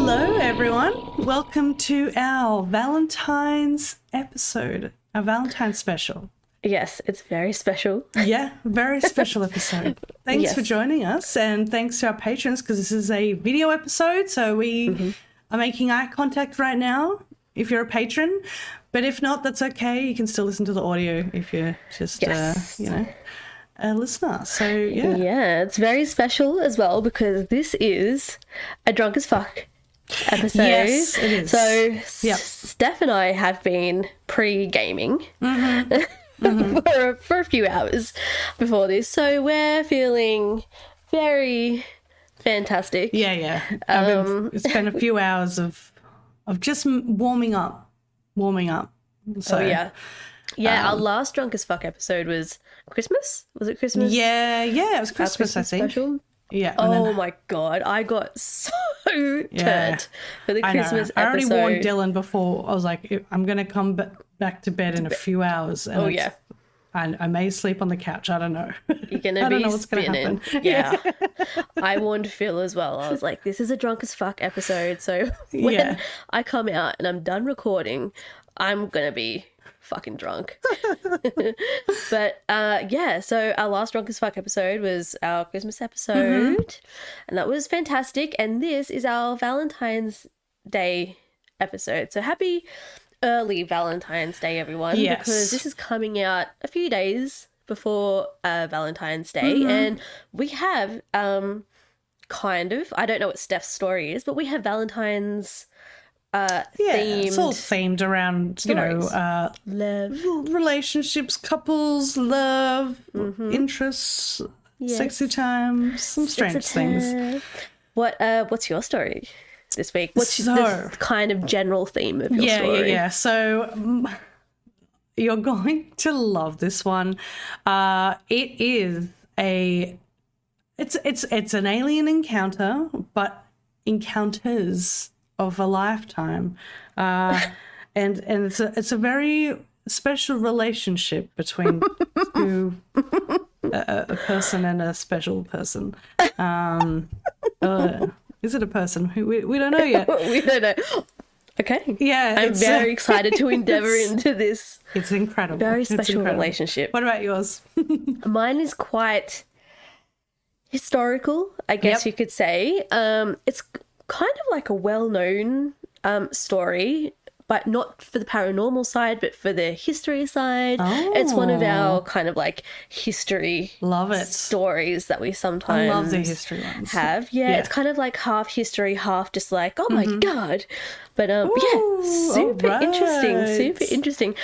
Hello, everyone. Welcome to our Valentine's episode, our Valentine's special. Yes, it's very special. Yeah, very special episode. Thanks for joining us, and thanks to our patrons, because this is a video episode, so we are making eye contact right now if you're a patron. But if not, that's okay. You can still listen to the audio if you're just, a listener. So, yeah. Yeah, it's very special as well because this is a drunk as fuck episode. Yes, it is. So, Steph and I have been pre-gaming for a few hours before this. So, we're feeling very fantastic. Yeah. It's been a few hours of just warming up. So, Yeah, our last drunk as fuck episode was Christmas. Was it Christmas? Yeah, it was Christmas, I think. Special? Yeah. Oh my God, I got so turned for the Christmas episode. I already warned Dylan before. I was like, I'm going to come back to bed in a few hours. And I may sleep on the couch. I don't know. You're going to be spinning. Yeah. I warned Phil as well. I was like, this is a drunk as fuck episode. So when I come out and I'm done recording, I'm going to be fucking drunk. But so our last drunk as fuck episode was our Christmas episode, and that was fantastic. And this is our Valentine's Day episode. So happy early Valentine's Day, everyone, because this is coming out a few days before Valentine's Day, and we have I don't know what Steph's story is, but we have Valentine's themed. It's all themed around stories. Love, relationships, couples, love, interests, sexy times, some strange things. What's your story this week? What's the kind of general theme of your story? Yeah. So you're going to love this one. It is it's an alien encounter, but encounters of a lifetime, and it's a very special relationship between a person and a special person. Is it a person? We don't know yet. We don't know. Okay. Yeah, I'm very excited to endeavour into this. It's incredible. Very special relationship. What about yours? Mine is quite historical, I guess you could say. It's kind of like a well-known story, but not for the paranormal side, but for the history side. It's one of our kind of like history stories that we sometimes I love the history ones. have. Yeah, it's kind of like half history, half just like, oh my God. But super interesting.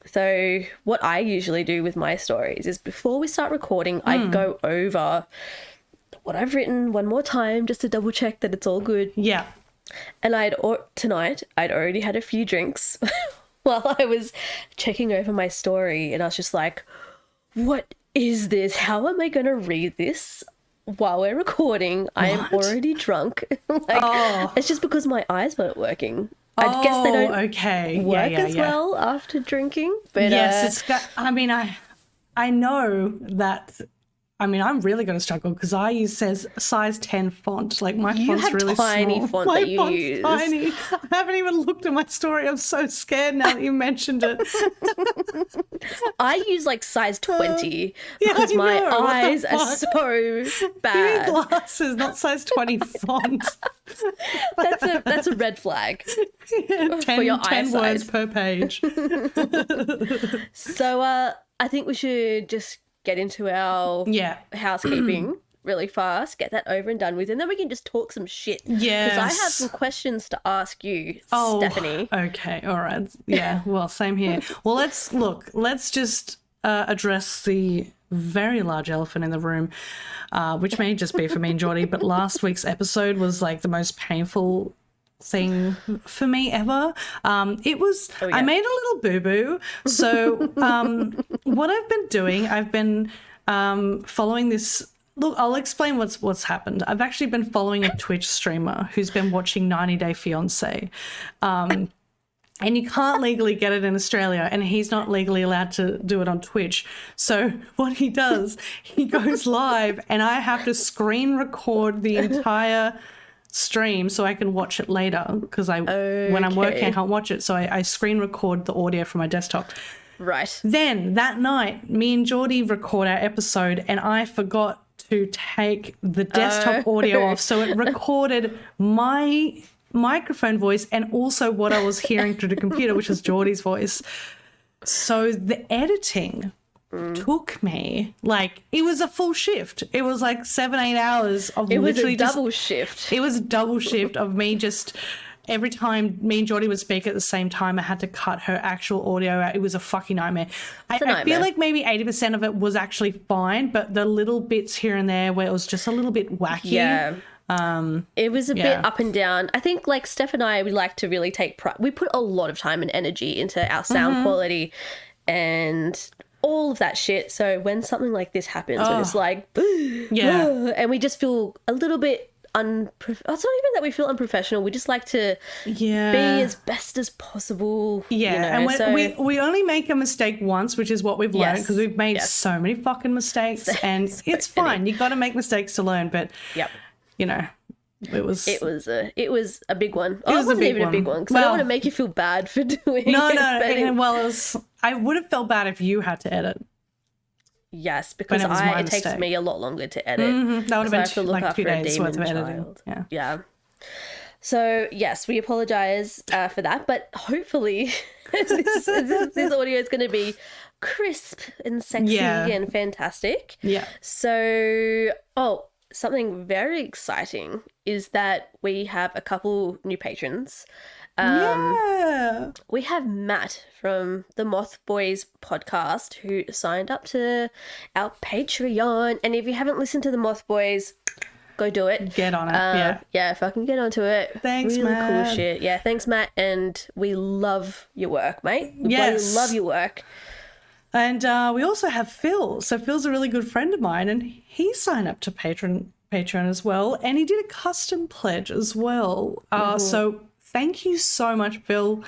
So what I usually do with my stories is before we start recording, I go over what I've written one more time just to double check that it's all good. Yeah. And tonight I'd already had a few drinks while I was checking over my story, and I was just like, what is this? How am I going to read this while we're recording? I am already drunk. It's just because my eyes weren't working. I guess they don't work as well after drinking. But yes, I know that. I mean, I'm really going to struggle because I use size 10 font. Like, my font's really small. You have tiny font that you use. Tiny. I haven't even looked at my story. I'm so scared now that you mentioned it. I use like size 20 because my eyes are so bad. You need glasses, not size 20 font. That's a red flag. 10 words per page. So I think we should just get into our housekeeping really fast, get that over and done with, and then we can just talk some shit. Yes. Because I have some questions to ask you, Stephanie. Okay, all right. Yeah, well, same here. Well, let's just address the very large elephant in the room, which may just be for me and Jordi, but last week's episode was like the most painful thing for me ever. It was I made a little boo-boo. So what I've been doing, I've been following this. Look, I'll explain what's happened. I've actually been following a Twitch streamer who's been watching 90 Day Fiancé. And you can't legally get it in Australia, and he's not legally allowed to do it on Twitch. So what he does, he goes live, and I have to screen record the entire stream so I can watch it later because when I'm working I can't watch it, so I screen record the audio from my desktop. Right. Then that night, me and Jordi record our episode, and I forgot to take the desktop audio off, so it recorded my microphone voice and also what I was hearing through the computer, which was Jordi's voice. So the editing took me, like, it was a full shift. It was like 7-8 hours of literally double shift. It was a double shift of me just... Every time me and Jordi would speak at the same time, I had to cut her actual audio out. It was a fucking nightmare. I feel like maybe 80% of it was actually fine, but the little bits here and there where it was just a little bit wacky. Yeah. It was a bit up and down. I think, like, Steph and I, we like to really take pride. We put a lot of time and energy into our sound quality and all of that shit. So when something like this happens, when it's like, and we just feel a little bit it's not even that we feel unprofessional. We just like to be as best as possible. Yeah, you know? And we only make a mistake once, which is what we've learned, because we've made so many fucking mistakes, and it's fine. You got to make mistakes to learn, but you know, it was a big one. It wasn't even a big one because I don't want to make you feel bad for doing it. No. I would have felt bad if you had to edit. Yes, because it takes me a lot longer to edit. That would have been like 2 days worth of editing. Yeah. So, yes, we apologise for that, but hopefully this audio is going to be crisp and sexy and fantastic. Yeah. So, something very exciting is that we have a couple new patrons. We have Matt from the Moth Boys podcast who signed up to our Patreon. And if you haven't listened to the Moth Boys, go do it. Get on it. Yeah, fucking get onto it. Thanks, really Matt. Really cool shit. Yeah, thanks, Matt. And we love your work, mate. We love your work. And we also have Phil. So Phil's a really good friend of mine, and he signed up to Patreon as well. And he did a custom pledge as well. So thank you so much, Phil.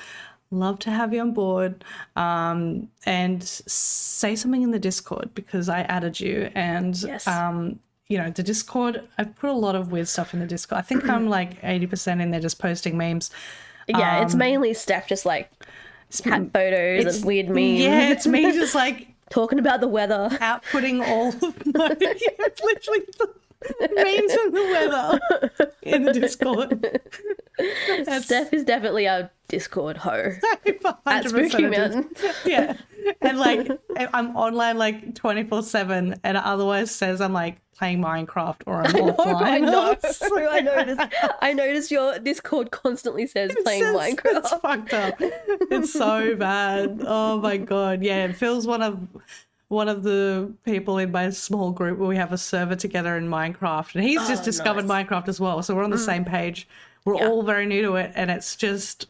Love to have you on board. And say something in the Discord because I added you. And, you know, the Discord, I put a lot of weird stuff in the Discord. I think I'm like 80% in there just posting memes. Yeah, it's mainly Steph just like cat photos and weird memes. Yeah, it's me just like talking about the weather. Outputting all of my literally memes and the weather in the Discord. Steph is definitely our Discord hoe at 100% Spooky Mountain. Yeah. And like I'm online like 24/7 and it otherwise says I'm like playing Minecraft or I'm offline. I noticed your Discord constantly says playing Minecraft. It's fucked up. It's so bad. Oh my god. Yeah, it feels one of the people in my small group where we have a server together in Minecraft, and he's just discovered Minecraft as well. So we're on the same page. We're all very new to it, and it's just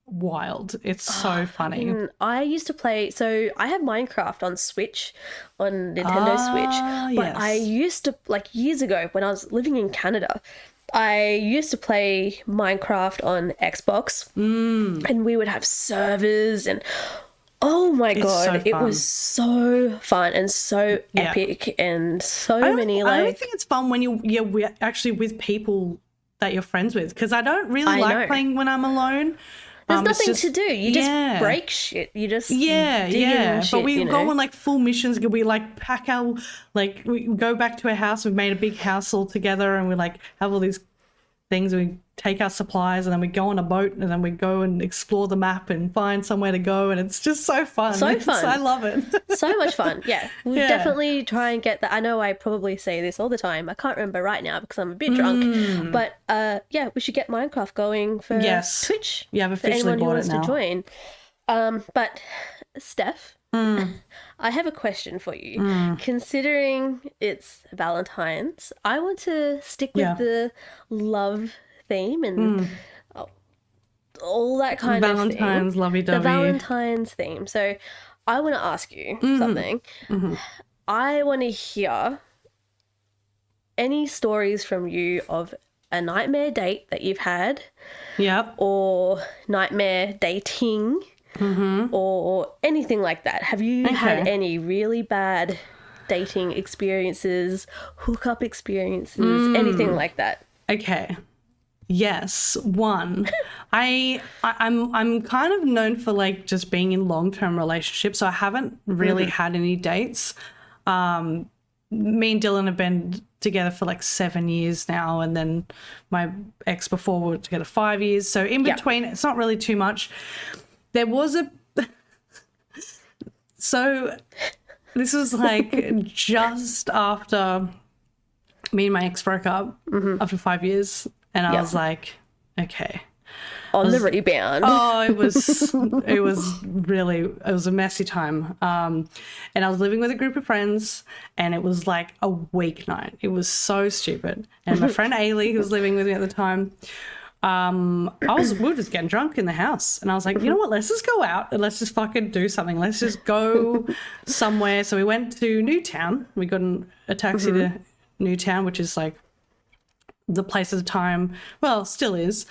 wild. It's so funny. I used to play, so I have Minecraft on Switch, on Nintendo Switch, but I used to, like years ago when I was living in Canada, I used to play Minecraft on Xbox, and we would have servers and oh my god, it was so fun and so epic and so many like... I don't think it's fun when you're actually with people that you're friends with, because I don't really like playing when I'm alone. There's nothing to do. You just break shit. You just dig in shit, but we go on like full missions. We like pack our we go back to our house. We've made a big house all together, and we like have all these things. We take our supplies and then we go on a boat and then we go and explore the map and find somewhere to go, and it's just so fun. I love it. So much fun. Yeah, we definitely try and get that. I know I probably say this all the time. I can't remember right now because I'm a bit drunk. But we should get Minecraft going for Twitch. Yeah, I've officially for anyone who bought wants it now. to join. But Steph, I have a question for you. Considering it's Valentine's, I want to stick with the love theme and all that kind of thing. Valentine's, lovey-dovey. The Valentine's theme. So I want to ask you something. I want to hear any stories from you of a nightmare date that you've had. Yep. Or nightmare dating. Or anything like that. Have you had any really bad dating experiences, hookup experiences, anything like that? Okay. Yes, one. I'm kind of known for like just being in long-term relationships, so I haven't really had any dates. Me and Dylan have been together for like 7 years now, and then my ex before we were together 5 years. So in between, it's not really too much. There was so this was like just after me and my ex broke up after 5 years, and I was like, okay. On the rebound. Oh, it was a messy time. And I was living with a group of friends, and it was like a weeknight. It was so stupid. And my friend Ailey, who was living with me at the time, we were just getting drunk in the house, and I was like, you know what, let's just go out and let's just fucking do something. Let's just go somewhere. So we went to Newtown. We got a taxi to Newtown, which is like the place at the time, well, still is,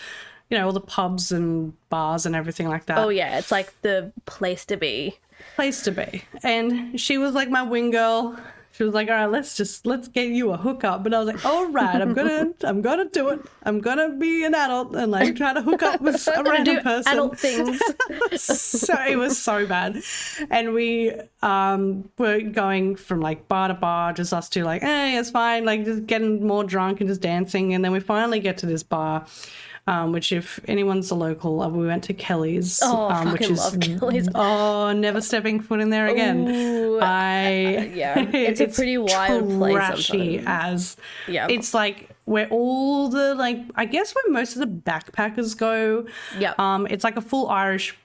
you know, all the pubs and bars and everything like that. Oh yeah, it's like the place to be. And she was like my wing girl. She was like, all right, let's get you a hookup. But I was like, all right, I'm gonna do it. I'm gonna be an adult and like try to hook up with a random person. Adult things. So it was so bad. And we were going from like bar to bar, just us two, like, hey, it's fine, like just getting more drunk and just dancing. And then we finally get to this bar. Which, if anyone's a local, we went to Kelly's. Oh, which is, love Kelly's. Oh, never stepping foot in there again. Ooh, it's a pretty wild place sometimes. It's like where all the, like, I guess where most of the backpackers go. Yeah. It's like a full Irish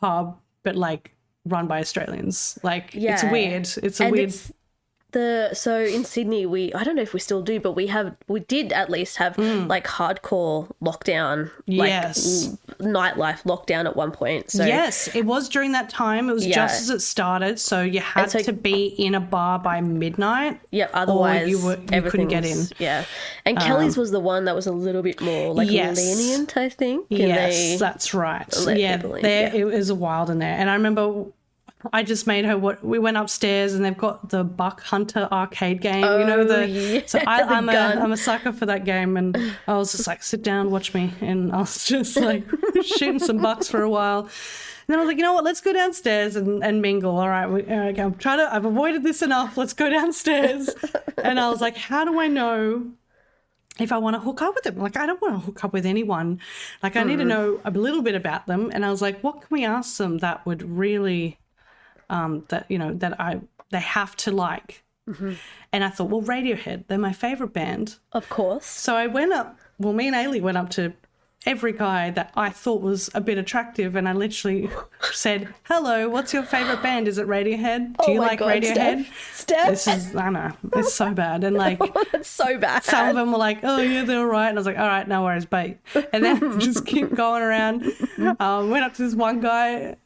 pub, but like run by Australians. Like, it's weird. It's a weird. So in Sydney, I don't know if we still do, but we did at least have like hardcore lockdown, like nightlife lockdown at one point. So yes, it was during that time. It was just as it started, so you had to be in a bar by midnight. Yeah, otherwise you couldn't get in. Yeah, and Kelly's was the one that was a little bit more like lenient, I think. Yes, that's right. It was wild in there, and I remember. I just made her we went upstairs, and they've got the Buck Hunter arcade game. Oh, you know so I'm a sucker for that game, and I was just like, sit down, watch me, and I was just like shooting some bucks for a while. And then I was like, you know what, let's go downstairs and mingle. All right, I've avoided this enough. Let's go downstairs. And I was like, how do I know if I want to hook up with them? Like, I don't want to hook up with anyone. Like, I need to know a little bit about them. And I was like, what can we ask them that would really they have to like. And I thought, well, Radiohead, they're my favourite band. Of course. So I went up, me and Ailey went up to every guy that I thought was a bit attractive, and I literally said, hello, what's your favourite band? Is it Radiohead? Do you like Radiohead? Steph? I know, it's so bad. And like, it's so bad. Some of them were like, oh yeah, they're all right. And I was like, all right, no worries, bye. And then just keep going around. Went up to this one guy.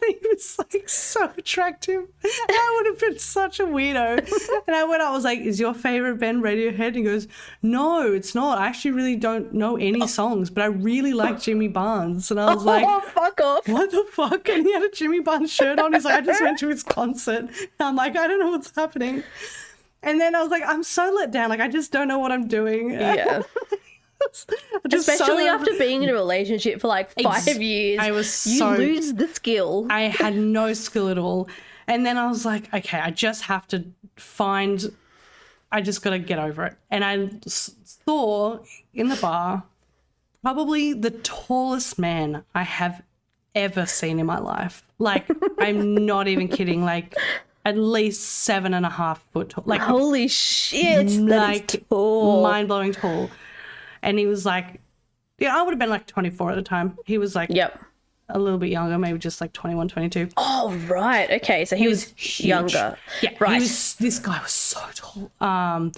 He was like so attractive. I would have been such a weirdo. And I was like, is your favourite band Radiohead? And he goes, no, it's not. I actually really don't know any songs, but I really like Jimmy Barnes. And I was like, oh, fuck off. What the fuck? And he had a Jimmy Barnes shirt on. He's like, I just went to his concert. And I'm like, I don't know what's happening. And then I was like, I'm so let down. Like, I just don't know what I'm doing. Yeah. Especially after being in a relationship for like 5 years, you lose the skill. I had no skill at all. And then I was like, okay, I just got to get over it. And I saw in the bar probably the tallest man I have ever seen in my life. Like, I'm not even kidding. Like, at least 7.5 foot tall. Like, holy shit, that's tall. Mind-blowing tall. And he was like, I would have been like 24 at the time. He was like a little bit younger, maybe just like 21, 22. Oh, right. Okay, so he was younger. Yeah, right. This guy was so tall. And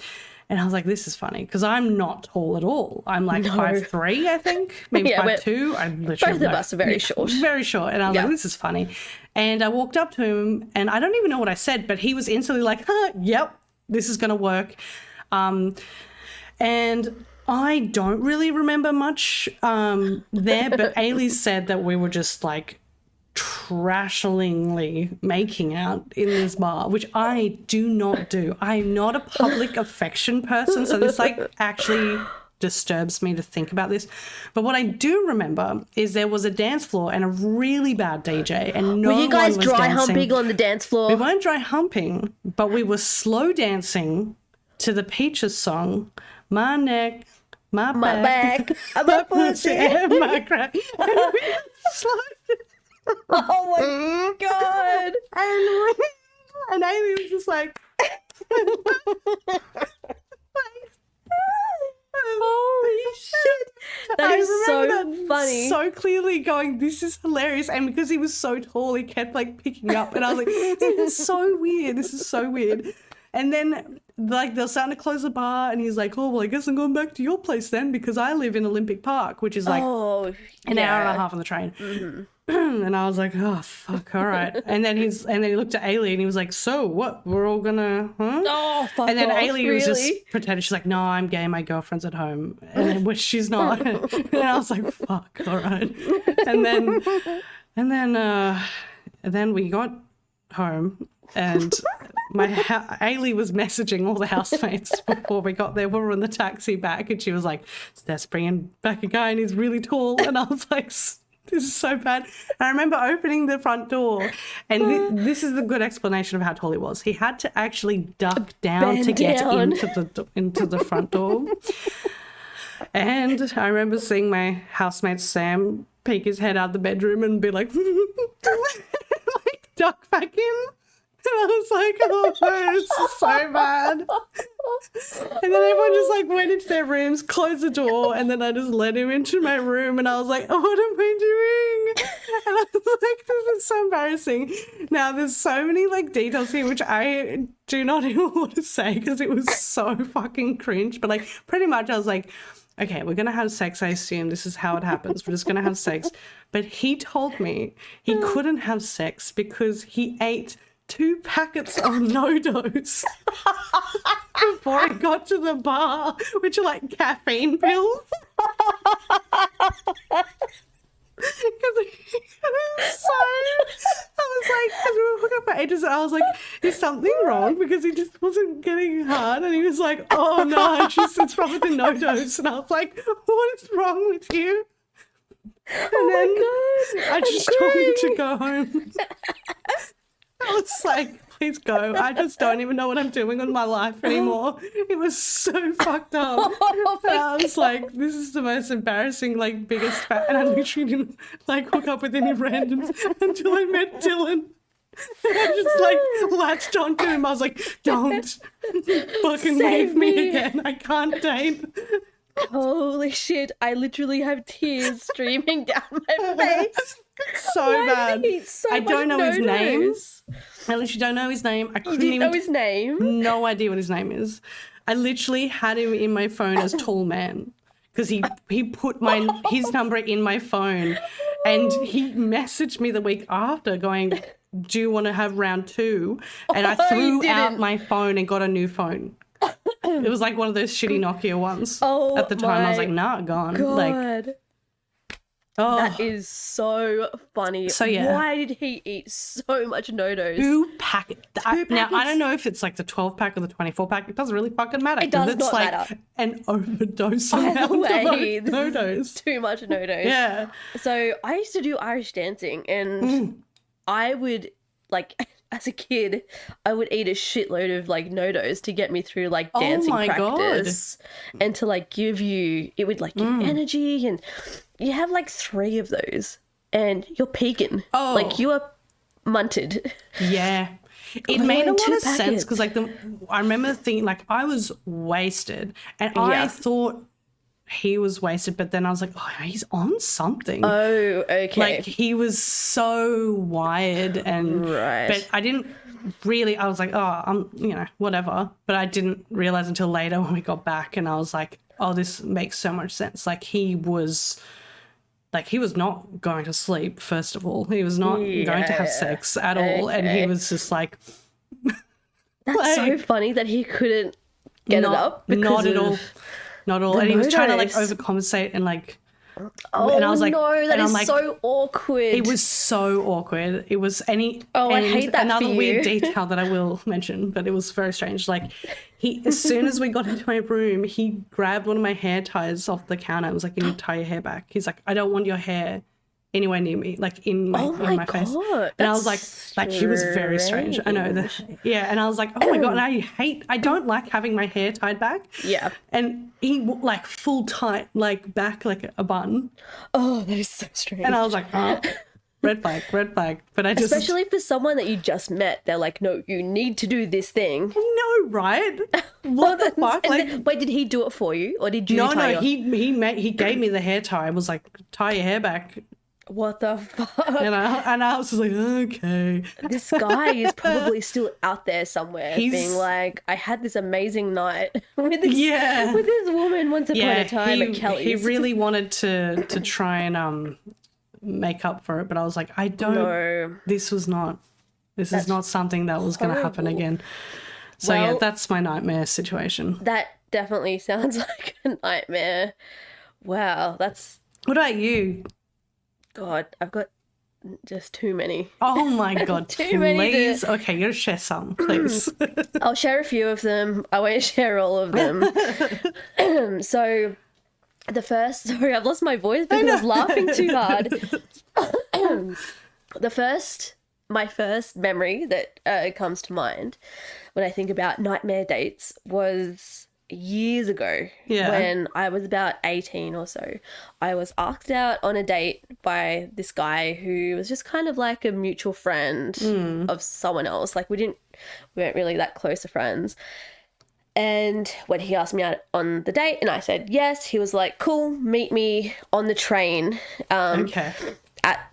I was like, this is funny because I'm not tall at all. I'm like 5'3", I think, maybe 5'2". I'm literally both of us are very short. Very short. And I was like, this is funny. And I walked up to him, and I don't even know what I said, but he was instantly like, yep, this is going to work. And I don't really remember much there, but Ailey said that we were just like trashingly making out in this bar, which I do not do. I'm not a public affection person, so this like actually disturbs me to think about this. But what I do remember is there was a dance floor and a really bad DJ, and no Were you guys one was dry dancing. humping on the dance floor? We weren't dry humping, but we were slow dancing to the Peaches song, My Neck, My Back, My pussy. and My crack. And we slow. Oh my God. And Amy was just like, holy shit. That is so funny. So clearly going, this is hilarious. And because he was so tall, he kept like picking up. And I was like, this is so weird. This is so weird. And then like they're starting to close the bar and he's like, oh, well, I guess I'm going back to your place then because I live in Olympic Park, which is like an hour and a half on the train. Mm-hmm. And I was like, oh, fuck, all right. And then he looked at Ailey and he was like, so what? We're all gonna, huh? Oh, fuck And then off, Ailey was just pretending. She's like, no, I'm gay. My girlfriend's at home. And which she's not. And I was like, fuck, all right. And then we got home and Ailey was messaging all the housemates before we got there. We were in the taxi back and she was like, Steph's bringing back a guy and he's really tall. And I was like, this is so bad. And I remember opening the front door and this is the good explanation of how tall he was. He had to actually duck down to get into the front door. And I remember seeing my housemate Sam peek his head out the bedroom and be like, like duck back in. And I was like, oh, this is so bad. And then everyone just like went into their rooms, closed the door, and then I just let him into my room and I was like, oh, what am I doing? And I was like, this is so embarrassing. Now there's so many like details here which I do not even want to say because it was so fucking cringe. But like pretty much I was like, okay, we're going to have sex, I assume. This is how it happens. We're just going to have sex. But he told me he couldn't have sex because he ate 2 packets of No-Dos before he got to the bar, which are like caffeine pills. I was like, because we were hooking up for ages, and I was like, is something wrong? Because he just wasn't getting hard, and he was like, oh no, it's wrong with the No-Dos, and I was like, what is wrong with you? And then I just told him to go home. I was like, please go. I just don't even know what I'm doing with my life anymore. It was so fucked up. And I was like, this is the most embarrassing, like, biggest fat. And I literally didn't, like, hook up with any randoms until I met Dylan. And I just, like, latched onto him. I was like, don't fucking leave me again. I can't date. Holy shit. I literally have tears streaming down my face. So bad. I don't know his name. I literally don't know his name. I couldn't even know his name. No idea what his name is. I literally had him in my phone as Tall Man because he put his number in my phone, and he messaged me the week after going, "Do you want to have round 2?" And I threw out my phone and got a new phone. It was like one of those shitty Nokia ones. Oh, at the time, I was like, "Nah, gone." God. Like, oh, that is so funny. So yeah, why did he eat so much No-Dos? 2 packets. Now I don't know if it's like the 12-pack or the 24-pack. It doesn't really fucking matter. It does not like matter. An overdose Either amount way, of No-Dos. Too much No-Dos. Yeah. So I used to do Irish dancing, and I would like. As a kid, I would eat a shitload of like No-Dos to get me through like dancing practice. God. And to like give you, it would like give energy, and you have like 3 of those and you're peaking. Oh. Like you are munted. Yeah. It made a lot of sense because like I remember thinking like I was wasted and I thought he was wasted, but then I was like, oh, he's on something. Oh, okay. Like he was so wired and but I didn't really, I was like, oh, I'm, whatever. But I didn't realize until later when we got back and I was like, oh, this makes so much sense. Like he was not going to sleep, first of all. He was not going to have sex at all. And he was just like that's like, so funny that he couldn't get it up because not at all. Not at all. And he was trying to like overcompensate and like Oh, and I was like, no, that and is I'm like, so awkward. It was so awkward. It was I hate that another for you. weird detail that I will mention, but it was very strange. Like as soon as we got into my room, he grabbed one of my hair ties off the counter and was like, "You need to tie your hair back." He's like, "I don't want your hair anywhere near me, like in my face." And I was like he was very strange. I know that. Yeah, and I was like, "Oh my God," and I don't like having my hair tied back. Yeah. And he like full tight, like back like a bun. Oh, that is so strange. And I was like, "Oh, red flag." But I just especially for someone that you just met, they're like, "No, you need to do this thing." No, right? What the fuck? And Like, then, wait, did he do it for you, or did you? no. He gave me the hair tie. And was like, "Tie your hair back." What the fuck? And I was just like, okay. This guy is probably still out there somewhere, being like, "I had this amazing night with this woman once upon a time at Kelly's." He really wanted to try and make up for it, but I was like, I don't. No. This is not something that was going to happen again. So yeah, that's my nightmare situation. That definitely sounds like a nightmare. Wow, that's. What about you? God, I've got just too many. Oh my God, too please. Okay, you gotta share some, please. I'll share a few of them. I won't share all of them. So the first, sorry, I've lost my voice because I was laughing too hard. My first memory that comes to mind when I think about nightmare dates was years ago, when I was about 18 or so. I was asked out on a date by this guy who was just kind of like a mutual friend of someone else. Like we weren't really that close of friends. And when he asked me out on the date and I said yes, he was like, "Cool, meet me on the train at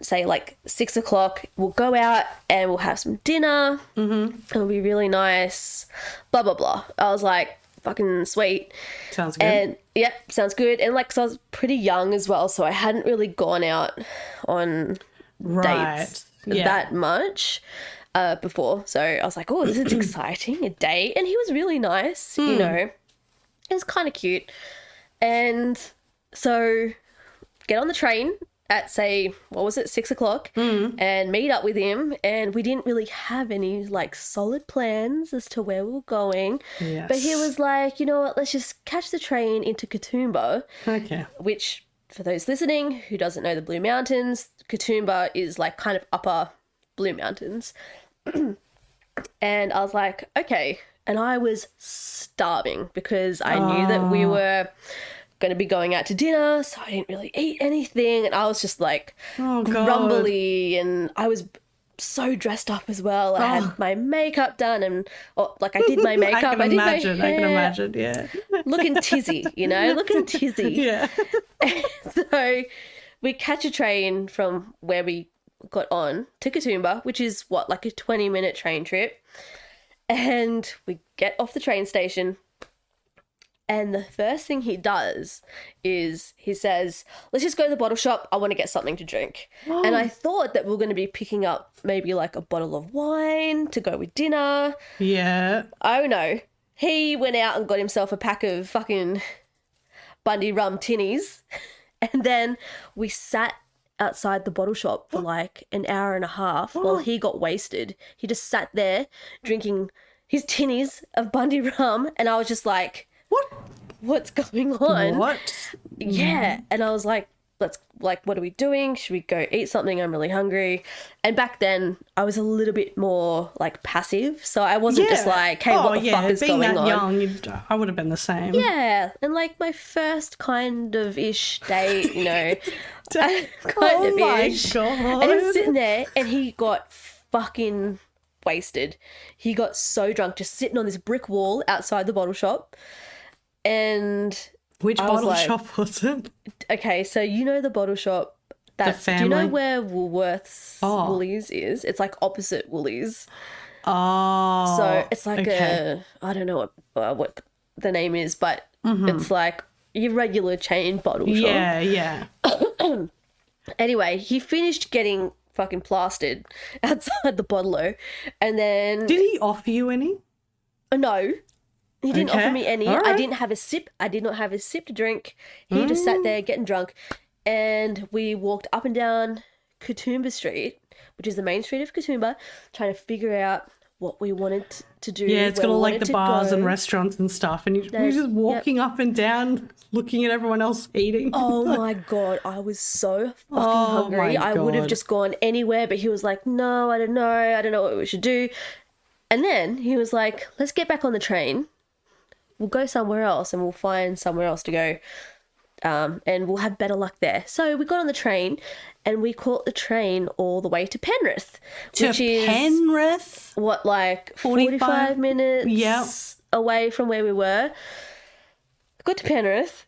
say like 6 o'clock. We'll go out and we'll have some dinner. It'll be really nice, blah blah blah." I was like, fucking sweet. Sounds good. And yeah, sounds good. And like, 'cause I was pretty young as well, so I hadn't really gone out on dates that much before. So I was like, "Oh, this is exciting, a date." And he was really nice, you know. It was kind of cute. And so get on the train at, say, 6 o'clock and meet up with him. And we didn't really have any like solid plans as to where we were going. Yes. But he was like, "You know what, let's just catch the train into Katoomba." Okay. Which, for those listening who doesn't know the Blue Mountains, Katoomba is like kind of upper Blue Mountains. And I was like, okay. And I was starving because I knew that we were going to be going out to dinner, so I didn't really eat anything, and I was just like grumbly, and I was so dressed up as well. I had my makeup done, and I did my makeup. I can imagine, yeah. Looking tizzy, looking tizzy. Yeah. So we catch a train from where we got on to Katoomba, which is like a 20-minute train trip, and we get off the train station. And the first thing he does is he says, "Let's just go to the bottle shop. I want to get something to drink." Oh. And I thought that we were going to be picking up maybe like a bottle of wine to go with dinner. Yeah. Oh, no. He went out and got himself a pack of fucking Bundy rum tinnies. And then we sat outside the bottle shop for like an hour and a half while he got wasted. He just sat there drinking his tinnies of Bundy rum. And I was just like, what's going on? What? Yeah. And I was like, what are we doing? Should we go eat something? I'm really hungry. And back then I was a little bit more like passive. So I wasn't just like, "Hey, what the fuck is going on?" Young, I would have been the same. Yeah. And like my first kind of ish date, kind oh of my ish. God. And he was sitting there and he got fucking wasted. He got so drunk just sitting on this brick wall outside the bottle shop. And which bottle shop was it? Okay, so the bottle shop. Do you know where Woolworths Woolies is? It's like opposite Woolies. Oh. So it's like I don't know what the name is, but it's like your regular chain bottle shop. Yeah, yeah. Anyway, he finished getting fucking plastered outside the bottle-o, and then... Did he offer you any? No. He didn't offer me any. Right. I didn't have a sip. I did not have a sip to drink. He just sat there getting drunk. and we walked up and down Katoomba Street, which is the main street of Katoomba, trying to figure out what we wanted to do. Yeah, it's got all like the bars and restaurants and stuff, and we're just walking up and down, looking at everyone else eating. Oh my God, I was so fucking hungry. I would have just gone anywhere, but he was like, no, I don't know what we should do. And then he was like, let's get back on the train. We'll go somewhere else and we'll find somewhere else to go. And we'll have better luck there. So we got on the train and we caught the train all the way to Penrith. Which is what, like 45 minutes away from where we were. Got to Penrith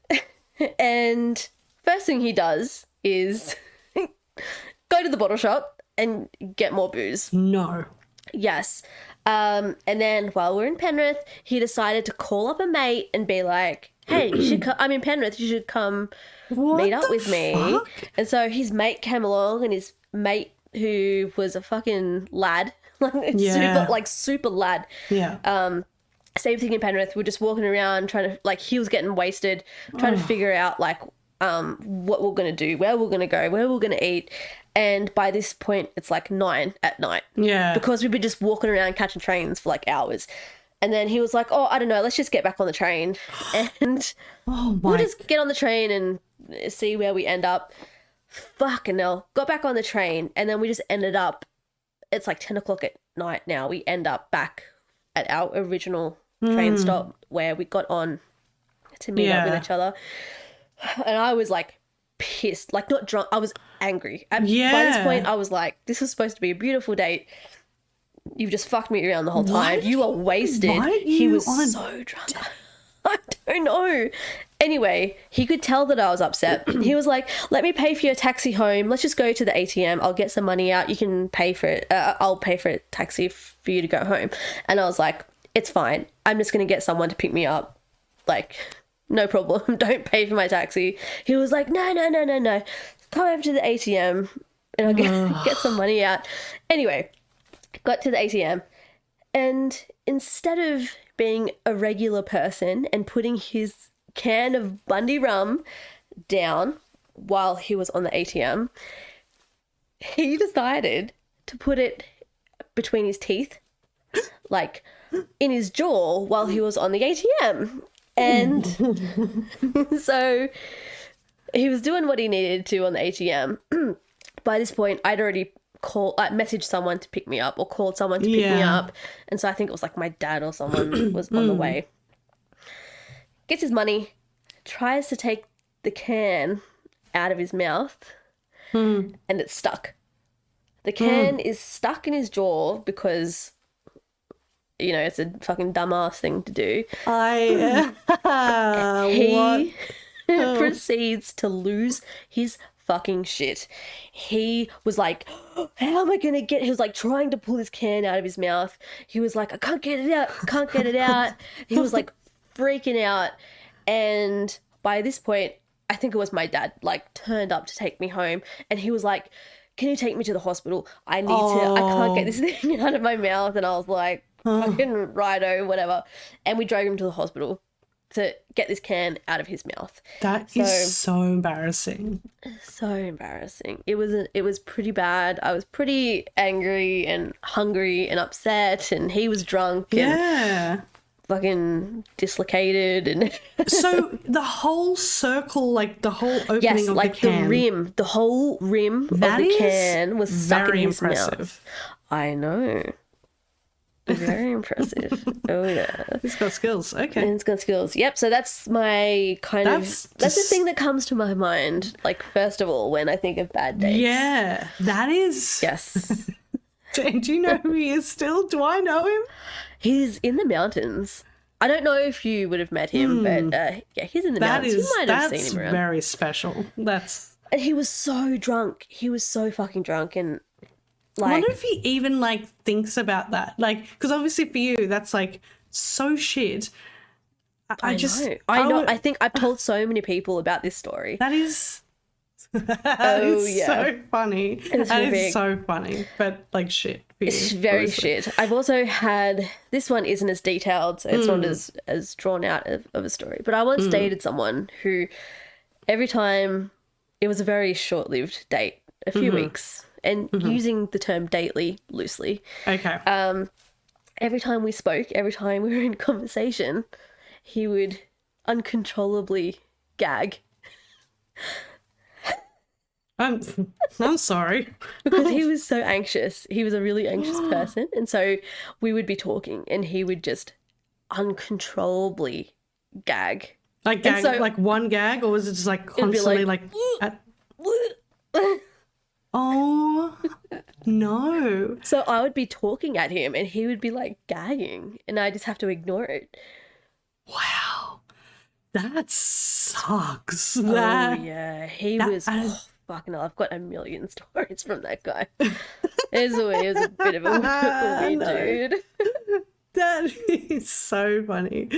and first thing he does is go to the bottle shop and get more booze. No. Yes. And then while we're in Penrith, he decided to call up a mate and be like, hey, I'm in Penrith, you should come meet up with me. And so his mate came along, and his mate, who was a fucking lad, super lad. Yeah. Same thing in Penrith. We're just walking around trying to, like, he was getting wasted, trying to figure out, like, what we're going to do, where we're going to go, where we're going to eat. And by this point, it's like 9 at night. Yeah. Because we've been just walking around catching trains for like hours. And then he was like, oh, I don't know, let's just get back on the train. And we'll just get on the train and see where we end up. Fucking hell. Got back on the train, and then we just ended up, it's like 10 o'clock at night now. We end up back at our original train stop where we got on to meet up with each other. And I was like pissed, like not drunk. I was angry. By this point, I was like, this was supposed to be a beautiful date. You've just fucked me around the whole time. You are wasted. He was so drunk. I don't know. Anyway, he could tell that I was upset. He was like, let me pay for your taxi home. Let's just go to the ATM. I'll get some money out. You can pay for it. I'll pay for a taxi for you to go home. And I was like, it's fine. I'm just going to get someone to pick me up. Like, no problem. Don't pay for my taxi. He was like, no. Come over to the ATM and I'll get some money out. Anyway, got to the ATM, and instead of being a regular person and putting his can of Bundy rum down while he was on the ATM, he decided to put it between his teeth, like in his jaw while he was on the ATM. And so he was doing what he needed to on the ATM. By this point, I'd already messaged someone to pick me up, or called someone to pick me up. And so I think it was like my dad or someone was on the way. Gets his money, tries to take the can out of his mouth, and it's stuck. The can is stuck in his jaw because, you know, it's a fucking dumbass thing to do. He proceeds to lose his fucking shit. He was like, how am I gonna get, he was like trying to pull his can out of his mouth. He was like, I can't get it out. He was like freaking out. And by this point, I think it was my dad, like, turned up to take me home, and he was like, can you take me to the hospital? I can't get this thing out of my mouth. And I was like, fucking righto, whatever. And we drove him to the hospital to get this can out of his mouth. That is so embarrassing. So embarrassing. It was pretty bad. I was pretty angry and hungry and upset, and he was drunk and fucking dislocated. And so the whole circle, like the whole opening of the can. The whole rim of the can was stuck in his mouth. I know. Very impressive. Oh, yeah. He's got skills. Okay. He's got skills. Yep. So that's my that's the thing that comes to my mind, like, first of all, when I think of bad dates. Yeah. That is. Yes. Do you know who he is still? Do I know him? He's in the mountains. I don't know if you would have met him, but yeah, he's in the mountains. You might have seen him around. That's very special. And he was so drunk. He was so fucking drunk, and like, I wonder if he even, like, thinks about that. Like, because obviously for you, that's, like, so shit. I know. I think I've told so many people about this story. That is... so funny. That is so funny. But, like, shit. It's very shit. I've also had... This one isn't as detailed, so it's not as drawn out of a story. But I once dated someone who, every time it was a very short-lived date, a few weeks, and using the term dately loosely. Okay. Every time we spoke, every time we were in conversation, he would uncontrollably gag. I'm sorry. Because he was so anxious. He was a really anxious person. And so we would be talking and he would just uncontrollably gag. Like gag, like one gag, or was it just like constantly like oh no. So I would be talking at him and he would be like gagging and I just have to ignore it. Wow. That sucks. Oh yeah. He was fucking hell, I've got a million stories from that guy. He was a bit of a weird dude. That is so funny.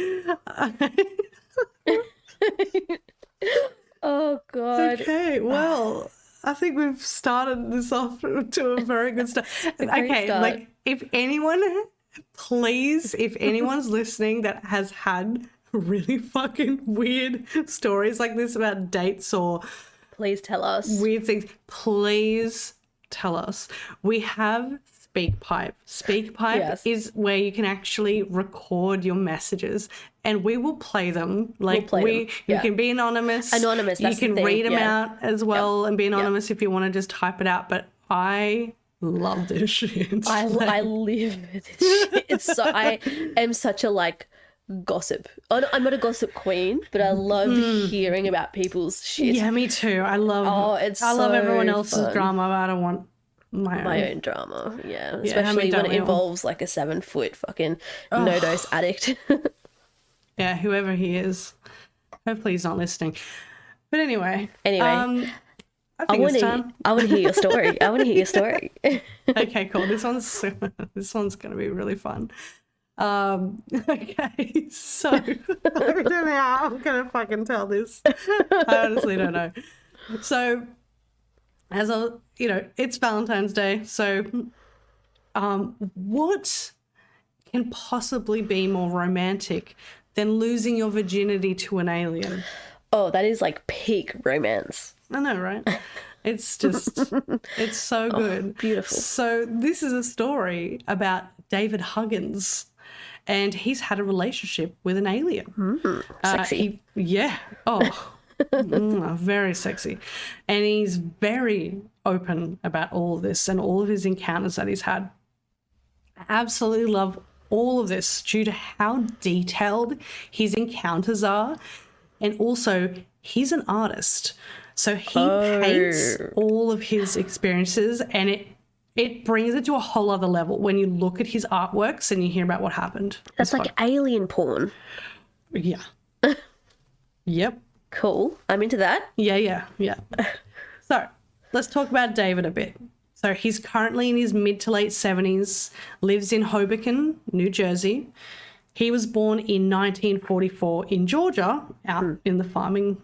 Oh god. Okay, well, I think we've started this off to a very good start. Okay, start. like if anyone's listening that has had really fucking weird stories like this about dates or please tell us. Weird things, please tell us. We have SpeakPipe. SpeakPipe is where you can actually record your messages and we will play them. Like you can be anonymous. Anonymous, that's you can the thing. read them out as well and be anonymous if you want to just type it out. But I love this shit. I live with this shit. It's so I am such a like gossip. I'm not a gossip queen, but I love hearing about people's shit. Yeah, me too. I love love everyone else's drama, but I don't want my own drama. Yeah, especially when it involves like a 7-foot fucking no-dose addict. Yeah, whoever he is. Hopefully he's not listening. But anyway. I want to hear your story. Okay, cool. This one's going to be really fun. Okay, so I don't know how I'm going to fucking tell this. I honestly don't know. So, it's Valentine's Day. So, what can possibly be more romantic than losing your virginity to an alien? Oh, that is like peak romance. I know, right? It's just, it's so good. Beautiful. So this is a story about David Huggins, and he's had a relationship with an alien. Sexy. Very sexy. And he's very open about all of this and all of his encounters that he's had. I absolutely love all of this due to how detailed his encounters are. And also, he's an artist. So he paints all of his experiences and it brings it to a whole other level when you look at his artworks and you hear about what happened. That's like alien porn. Yeah. Yep. Cool. I'm into that. Yeah. So let's talk about David a bit. So he's currently in his mid to late 70s, lives in Hoboken, New Jersey. He was born in 1944 in Georgia, out in the farming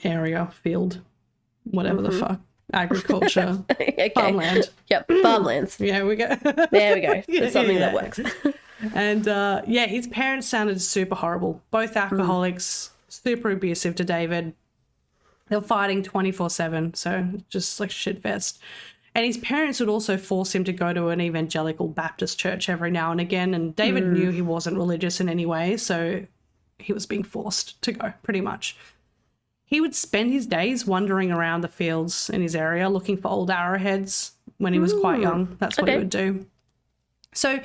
area, field, whatever the fuck, agriculture, farmland. Yep, farmlands. Yeah, we go. There we go. It's something that works. And his parents sounded super horrible. Both alcoholics, super abusive to David. They were fighting 24/7, so just like shit fest. And his parents would also force him to go to an evangelical Baptist church every now and again. And David knew he wasn't religious in any way, so he was being forced to go, pretty much. He would spend his days wandering around the fields in his area looking for old arrowheads when he was quite young. That's what he would do. So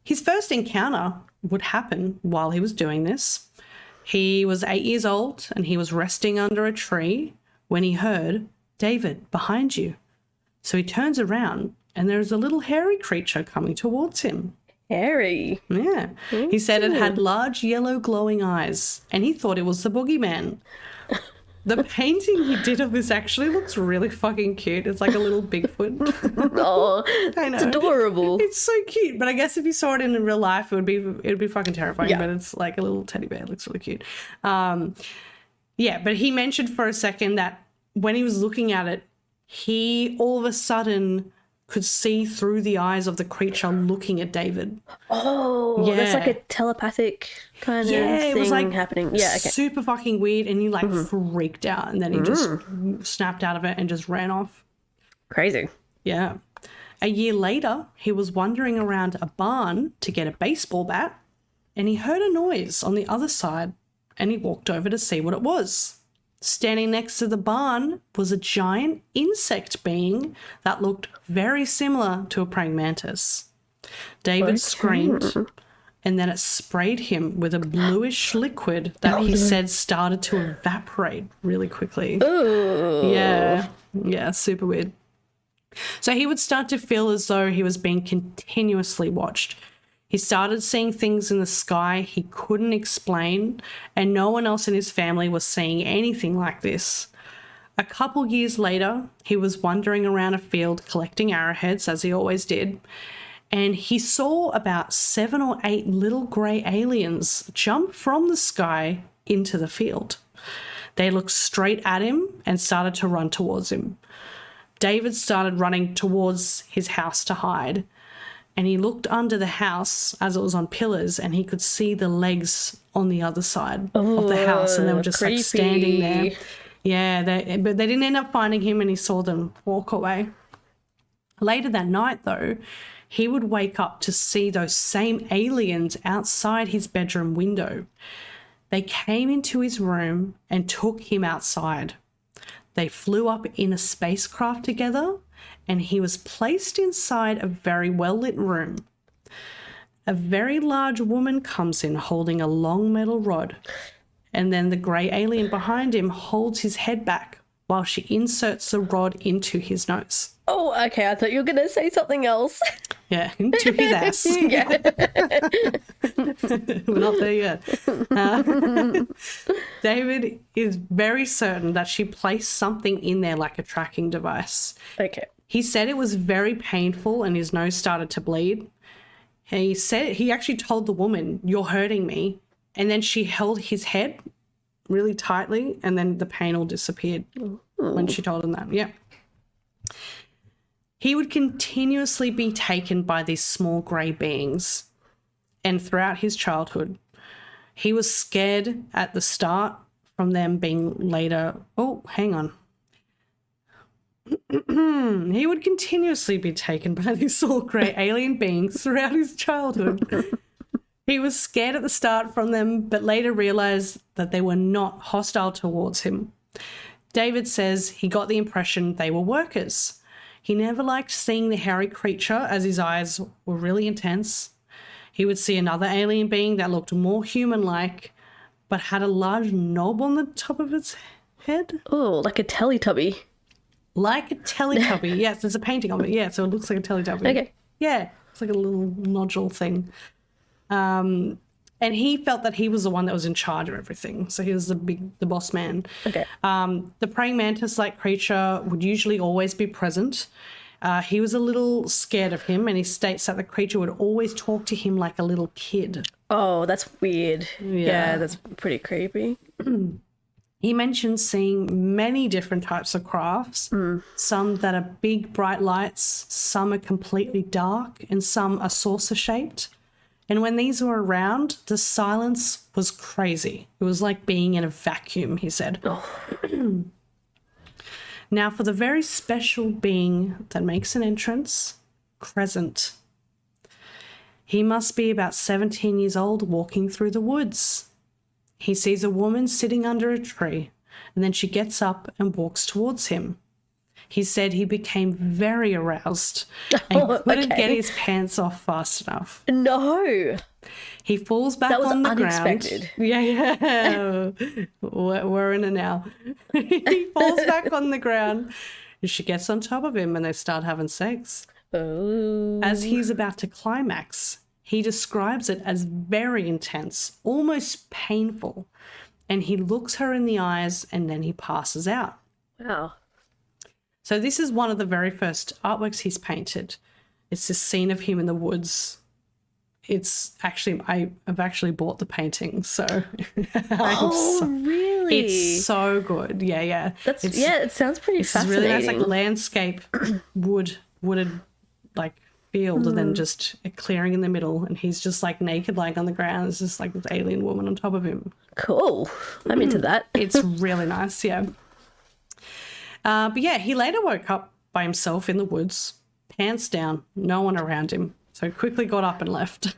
his first encounter would happen while he was doing this. He was 8 years old and he was resting under a tree when he heard, "David, behind you." So he turns around and there's a little hairy creature coming towards him. Hairy? Yeah. He said it had large yellow glowing eyes and he thought it was the boogeyman. The painting he did of this actually looks really fucking cute. It's like a little Bigfoot. Oh, I know. It's adorable. It's so cute. But I guess if you saw it in real life, it would be fucking terrifying. Yeah. But it's like a little teddy bear. It looks really cute. But he mentioned for a second that when he was looking at it, he all of a sudden could see through the eyes of the creature looking at David. Oh, Yeah. that's like a telepathic kind of thing it was like happening. Yeah, okay. super fucking weird, and he like freaked out, and then he just snapped out of it and just ran off. Crazy. Yeah. A year later, he was wandering around a barn to get a baseball bat, and he heard a noise on the other side, and he walked over to see what it was. Standing next to the barn was a giant insect being that looked very similar to a praying mantis. David screamed, and then it sprayed him with a bluish liquid that he said started to evaporate really quickly. Ooh. Yeah, super weird. So he would start to feel as though he was being continuously watched. He started seeing things in the sky he couldn't explain, and no one else in his family was seeing anything like this. A couple years later, he was wandering around a field collecting arrowheads, as he always did, and he saw about 7 or 8 little grey aliens jump from the sky into the field. They looked straight at him and started to run towards him. David started running towards his house to hide, and he looked under the house as it was on pillars, and he could see the legs on the other side of the house, and they were just creepy. like standing there. Yeah, but they didn't end up finding him, and he saw them walk away. Later that night, though, he would wake up to see those same aliens outside his bedroom window. They came into his room and took him outside. They flew up in a spacecraft together, and he was placed inside a very well-lit room. A very large woman comes in holding a long metal rod, and then the grey alien behind him holds his head back while she inserts the rod into his nose. Oh, okay. I thought you were going to say something else. Yeah, into his ass. Yeah. We're not there yet. David is very certain that she placed something in there like a tracking device. Okay. He said it was very painful and his nose started to bleed. He actually told the woman, "You're hurting me." And then she held his head really tightly, and then the pain all disappeared when she told him that. Yeah. He would continuously be taken by these small grey beings, and throughout his childhood, he was scared at the start from them being later. Oh, hang on. He would continuously be taken by these small grey alien beings throughout his childhood. He was scared at the start from them, but later realised that they were not hostile towards him. David says he got the impression they were workers. He never liked seeing the hairy creature as his eyes were really intense. He would see another alien being that looked more human-like but had a large knob on the top of its head. Oh, like a Teletubby. Like a Teletubby. Yes, there's a painting of it. Yeah, so it looks like a Teletubby. Okay. Yeah, it's like a little nodule thing. And he felt that he was the one that was in charge of everything. So he was the boss man. Okay. The praying mantis-like creature would usually always be present. He was a little scared of him, and he states that the creature would always talk to him like a little kid. Oh, that's weird. Yeah, that's pretty creepy. He mentioned seeing many different types of crafts, some that are big, bright lights, some are completely dark, and some are saucer-shaped. And when these were around, the silence was crazy. It was like being in a vacuum, he said. Oh. Now, for the very special being that makes an entrance, Crescent. He must be about 17 years old walking through the woods. He sees a woman sitting under a tree, and then she gets up and walks towards him. He said he became very aroused and couldn't get his pants off fast enough. No. He falls back on the unexpected. ground. Yeah. We're in it now. He falls back on the ground, and she gets on top of him, and they start having sex. Oh. As he's about to climax, he describes it as very intense, almost painful, and he looks her in the eyes, and then he passes out. Wow. So this is one of the very first artworks he's painted. It's this scene of him in the woods. It's actually, I've actually bought the painting, so. Really? It's so good. Yeah. It sounds pretty fascinating. It's really nice, like landscape, wooded like field and then just a clearing in the middle, and he's just like naked lying on the ground. There's just like this alien woman on top of him. Cool. I'm into that. It's really nice, yeah. But yeah, he later woke up by himself in the woods, pants down, no one around him, so quickly got up and left.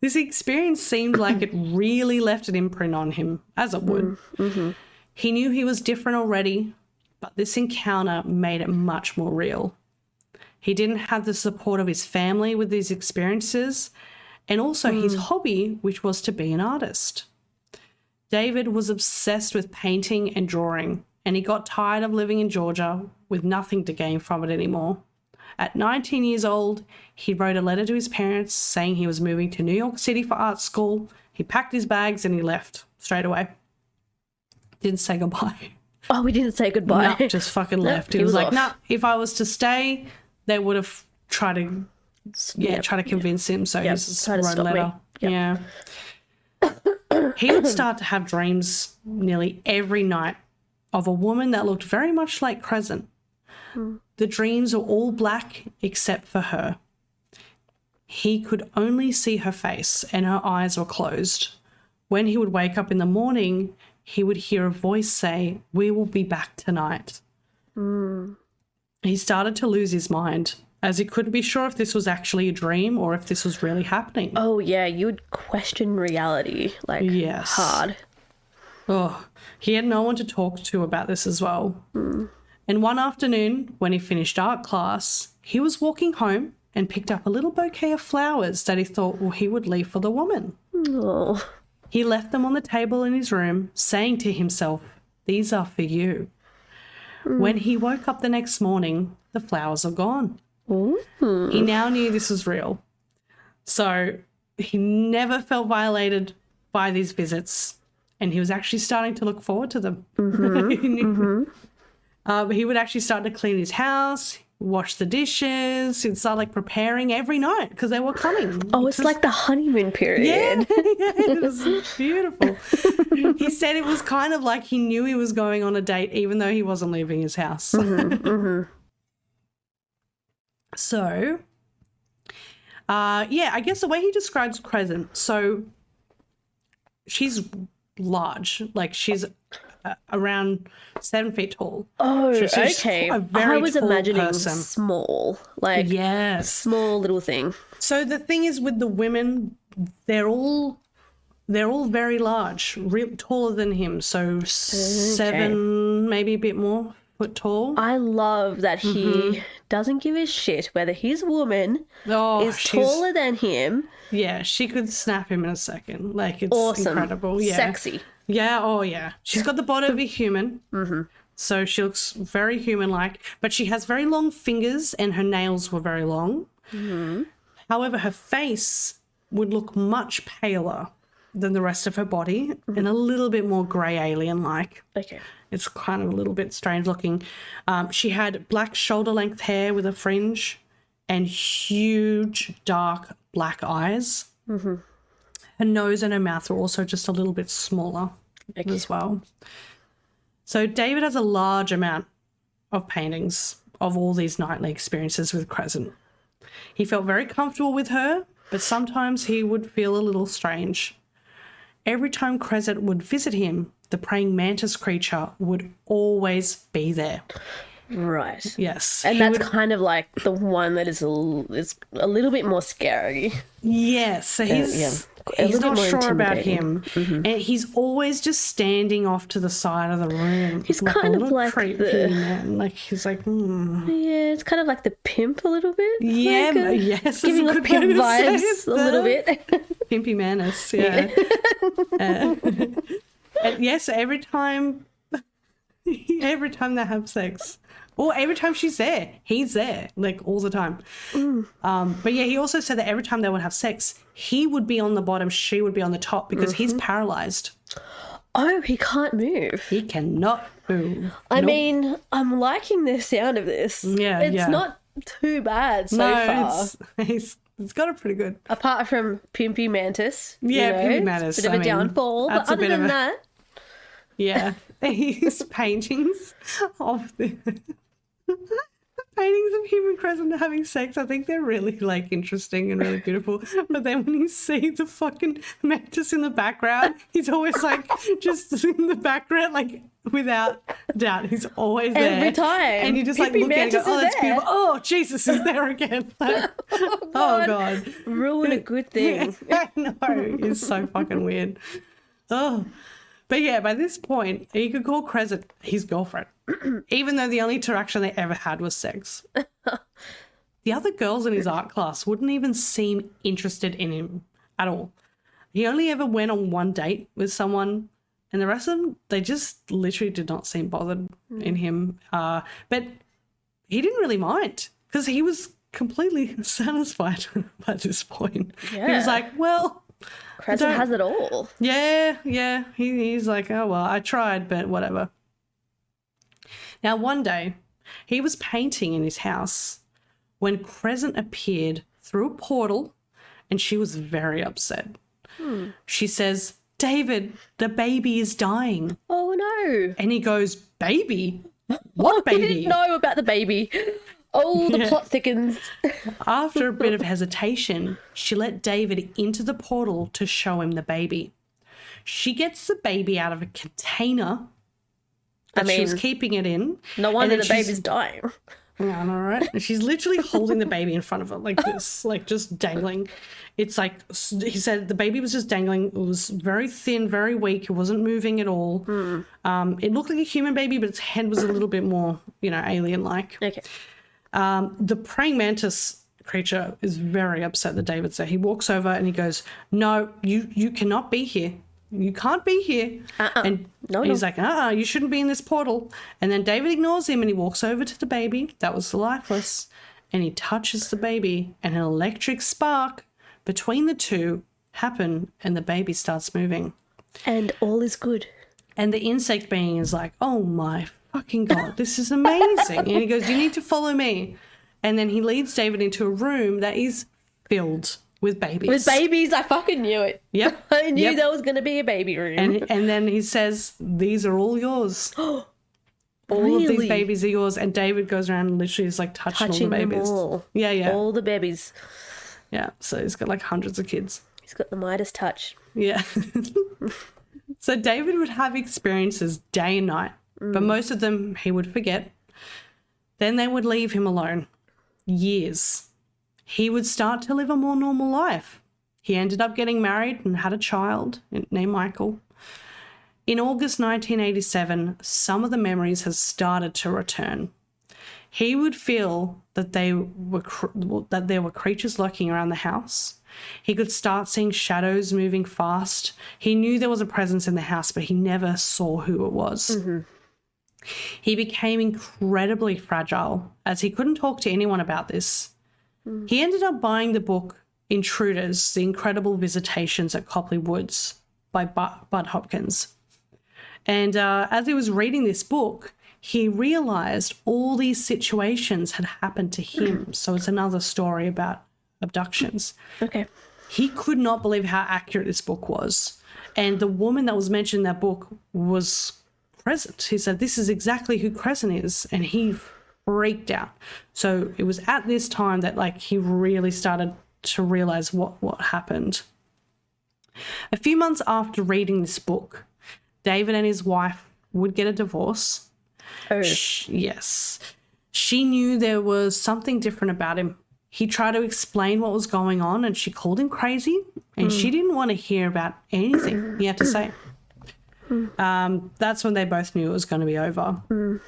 This experience seemed like it really left an imprint on him, as it would. He knew he was different already, but this encounter made it much more real. He didn't have the support of his family with these experiences, and also his hobby, which was to be an artist. David was obsessed with painting and drawing, and he got tired of living in Georgia with nothing to gain from it anymore. At 19 years old, he wrote a letter to his parents saying he was moving to New York City for art school. He packed his bags and he left straight away. Didn't say goodbye. Oh, we didn't say goodbye. No, just fucking left. He was like, nah, if I was to stay, they would have tried to, try to convince him. So he just wrote a letter. Yeah. He would start to have dreams nearly every night of a woman that looked very much like Crescent. The dreams were all black except for her. He could only see her face and her eyes were closed. When he would wake up in the morning, he would hear a voice say, "We will be back tonight." He started to lose his mind, as he couldn't be sure if this was actually a dream or if this was really happening. Oh, yeah, you would question reality, like, hard. Oh, he had no one to talk to about this as well. And one afternoon, when he finished art class, he was walking home and picked up a little bouquet of flowers that he thought he would leave for the woman. Oh. He left them on the table in his room, saying to himself, "These are for you." When he woke up the next morning, the flowers are gone. He now knew this was real. So he never felt violated by these visits, and he was actually starting to look forward to them. He would actually start to clean his house, wash the dishes. He'd start like preparing every night because they were coming. Oh, it's like the honeymoon period. Yeah, it was beautiful. He said it was kind of like he knew he was going on a date even though he wasn't leaving his house. So, I guess the way he describes Crescent, so she's large, like she's around 7 feet tall. Oh, she's okay. A very I was tall imagining person. Small, like small little thing. So the thing is with the women, they're all very large, taller than him. So 7, maybe a bit more foot tall. I love that he doesn't give a shit whether his woman is taller than him. Yeah, she could snap him in a second. Like, it's awesome. Incredible. Yeah. Sexy. Yeah, oh yeah. She's got the body of a human. So she looks very human-like, but she has very long fingers and her nails were very long. However, her face would look much paler than the rest of her body and a little bit more grey alien-like. Okay. It's kind of a little bit strange looking. She had black shoulder-length hair with a fringe and huge, dark, black eyes. Her nose and her mouth were also just a little bit smaller as well. So David has a large amount of paintings of all these nightly experiences with Crescent. He felt very comfortable with her, but sometimes he would feel a little strange. Every time Crescent would visit him, the praying mantis creature would always be there. Right. Yes. And that's kind of like the one that is a little bit more scary. Yes. So he's not sure about him. And he's always just standing off to the side of the room. He's like kind a of little like creepy man. Like, he's like, Yeah, it's kind of like the pimp a little bit. Yeah, like yes. Giving off pimp vibes a little bit. Pimpy Manus, yeah. And yes, every time they have sex, or every time she's there, he's there, like all the time. But yeah, he also said that every time they would have sex, he would be on the bottom, she would be on the top because he's paralyzed. Oh, he can't move. He cannot move. I mean, I'm liking the sound of this. Yeah, it's not too bad so far. It's got it pretty good. Apart from Pimpy Mantis. Yeah, Pimpy Mantis. It's a bit of a downfall. But other than that. Yeah. His paintings of the paintings of him and Crescent having sex, I think they're really like interesting and really beautiful. But then when you see the fucking mantis in the background, he's always like just in the background, like without doubt, he's always there every time. And you just like look at it and go, oh, that's beautiful. Oh, Jesus is there again. Like, oh God, ruin a good thing. I know, it's so fucking weird. Oh, but yeah, by this point, he could call Crescent his girlfriend, even though the only interaction they ever had was sex. The other girls in his art class wouldn't even seem interested in him at all. He only ever went on one date with someone, and the rest of them, they just literally did not seem bothered in him. But he didn't really mind because he was completely satisfied by this point. Yeah. He was like, well... Crescent has it all. Yeah. He's like, oh, well, I tried, but whatever. Now, one day, he was painting in his house when Crescent appeared through a portal, and she was very upset. She says, David, the baby is dying. Oh, no. And he goes, baby? What baby? I didn't know about the baby. Oh, the plot thickens. After a bit of hesitation, she let David into the portal to show him the baby. She gets the baby out of a container that she was keeping it in. No wonder the baby's dying. Yeah, I know, right? And she's literally holding the baby in front of her like this, like just dangling. It's like, he said the baby was just dangling. It was very thin, very weak. It wasn't moving at all. It looked like a human baby, but its head was a little bit more, alien-like. Okay. The praying mantis creature is very upset that David's there. He walks over and he goes, no, you cannot be here. You can't be here. And he's like, you shouldn't be in this portal. And then David ignores him and he walks over to the baby that was lifeless and he touches the baby and an electric spark between the two happen and the baby starts moving. And all is good. And the insect being is like, oh my fucking God, this is amazing. And he goes, you need to follow me. And then he leads David into a room that is filled with babies. With babies, I fucking knew it. Yep. I knew there was going to be a baby room. And then he says, these are all yours. All Really? of these babies are yours. And David goes around and literally is like touching all the babies. Them all. Yeah. All the babies. Yeah. So he's got like hundreds of kids. He's got the Midas touch. Yeah. So David would have experiences day and night, but most of them he would forget. Then they would leave him alone. Years. He would start to live a more normal life. He ended up getting married and had a child named Michael. In August 1987, some of the memories had started to return. He would feel that there were creatures lurking around the house. He could start seeing shadows moving fast. He knew there was a presence in the house, but he never saw who it was. Mm-hmm. He became incredibly fragile as he couldn't talk to anyone about this. He ended up buying the book Intruders, The Incredible Visitations at Copley Woods by Bud Hopkins. And as he was reading this book, he realized all these situations had happened to him. So it's another story about abductions. Okay. He could not believe how accurate this book was. And the woman that was mentioned in that book was Crescent. He said, this is exactly who Crescent is. And he freaked out. So it was at this time that he really started to realize what happened. A few months after reading this book, David and his wife would get a divorce. Oh. Yes. She knew there was something different about him. He tried to explain what was going on and she called him crazy and she didn't want to hear about anything he had to say. That's when they both knew it was going to be over.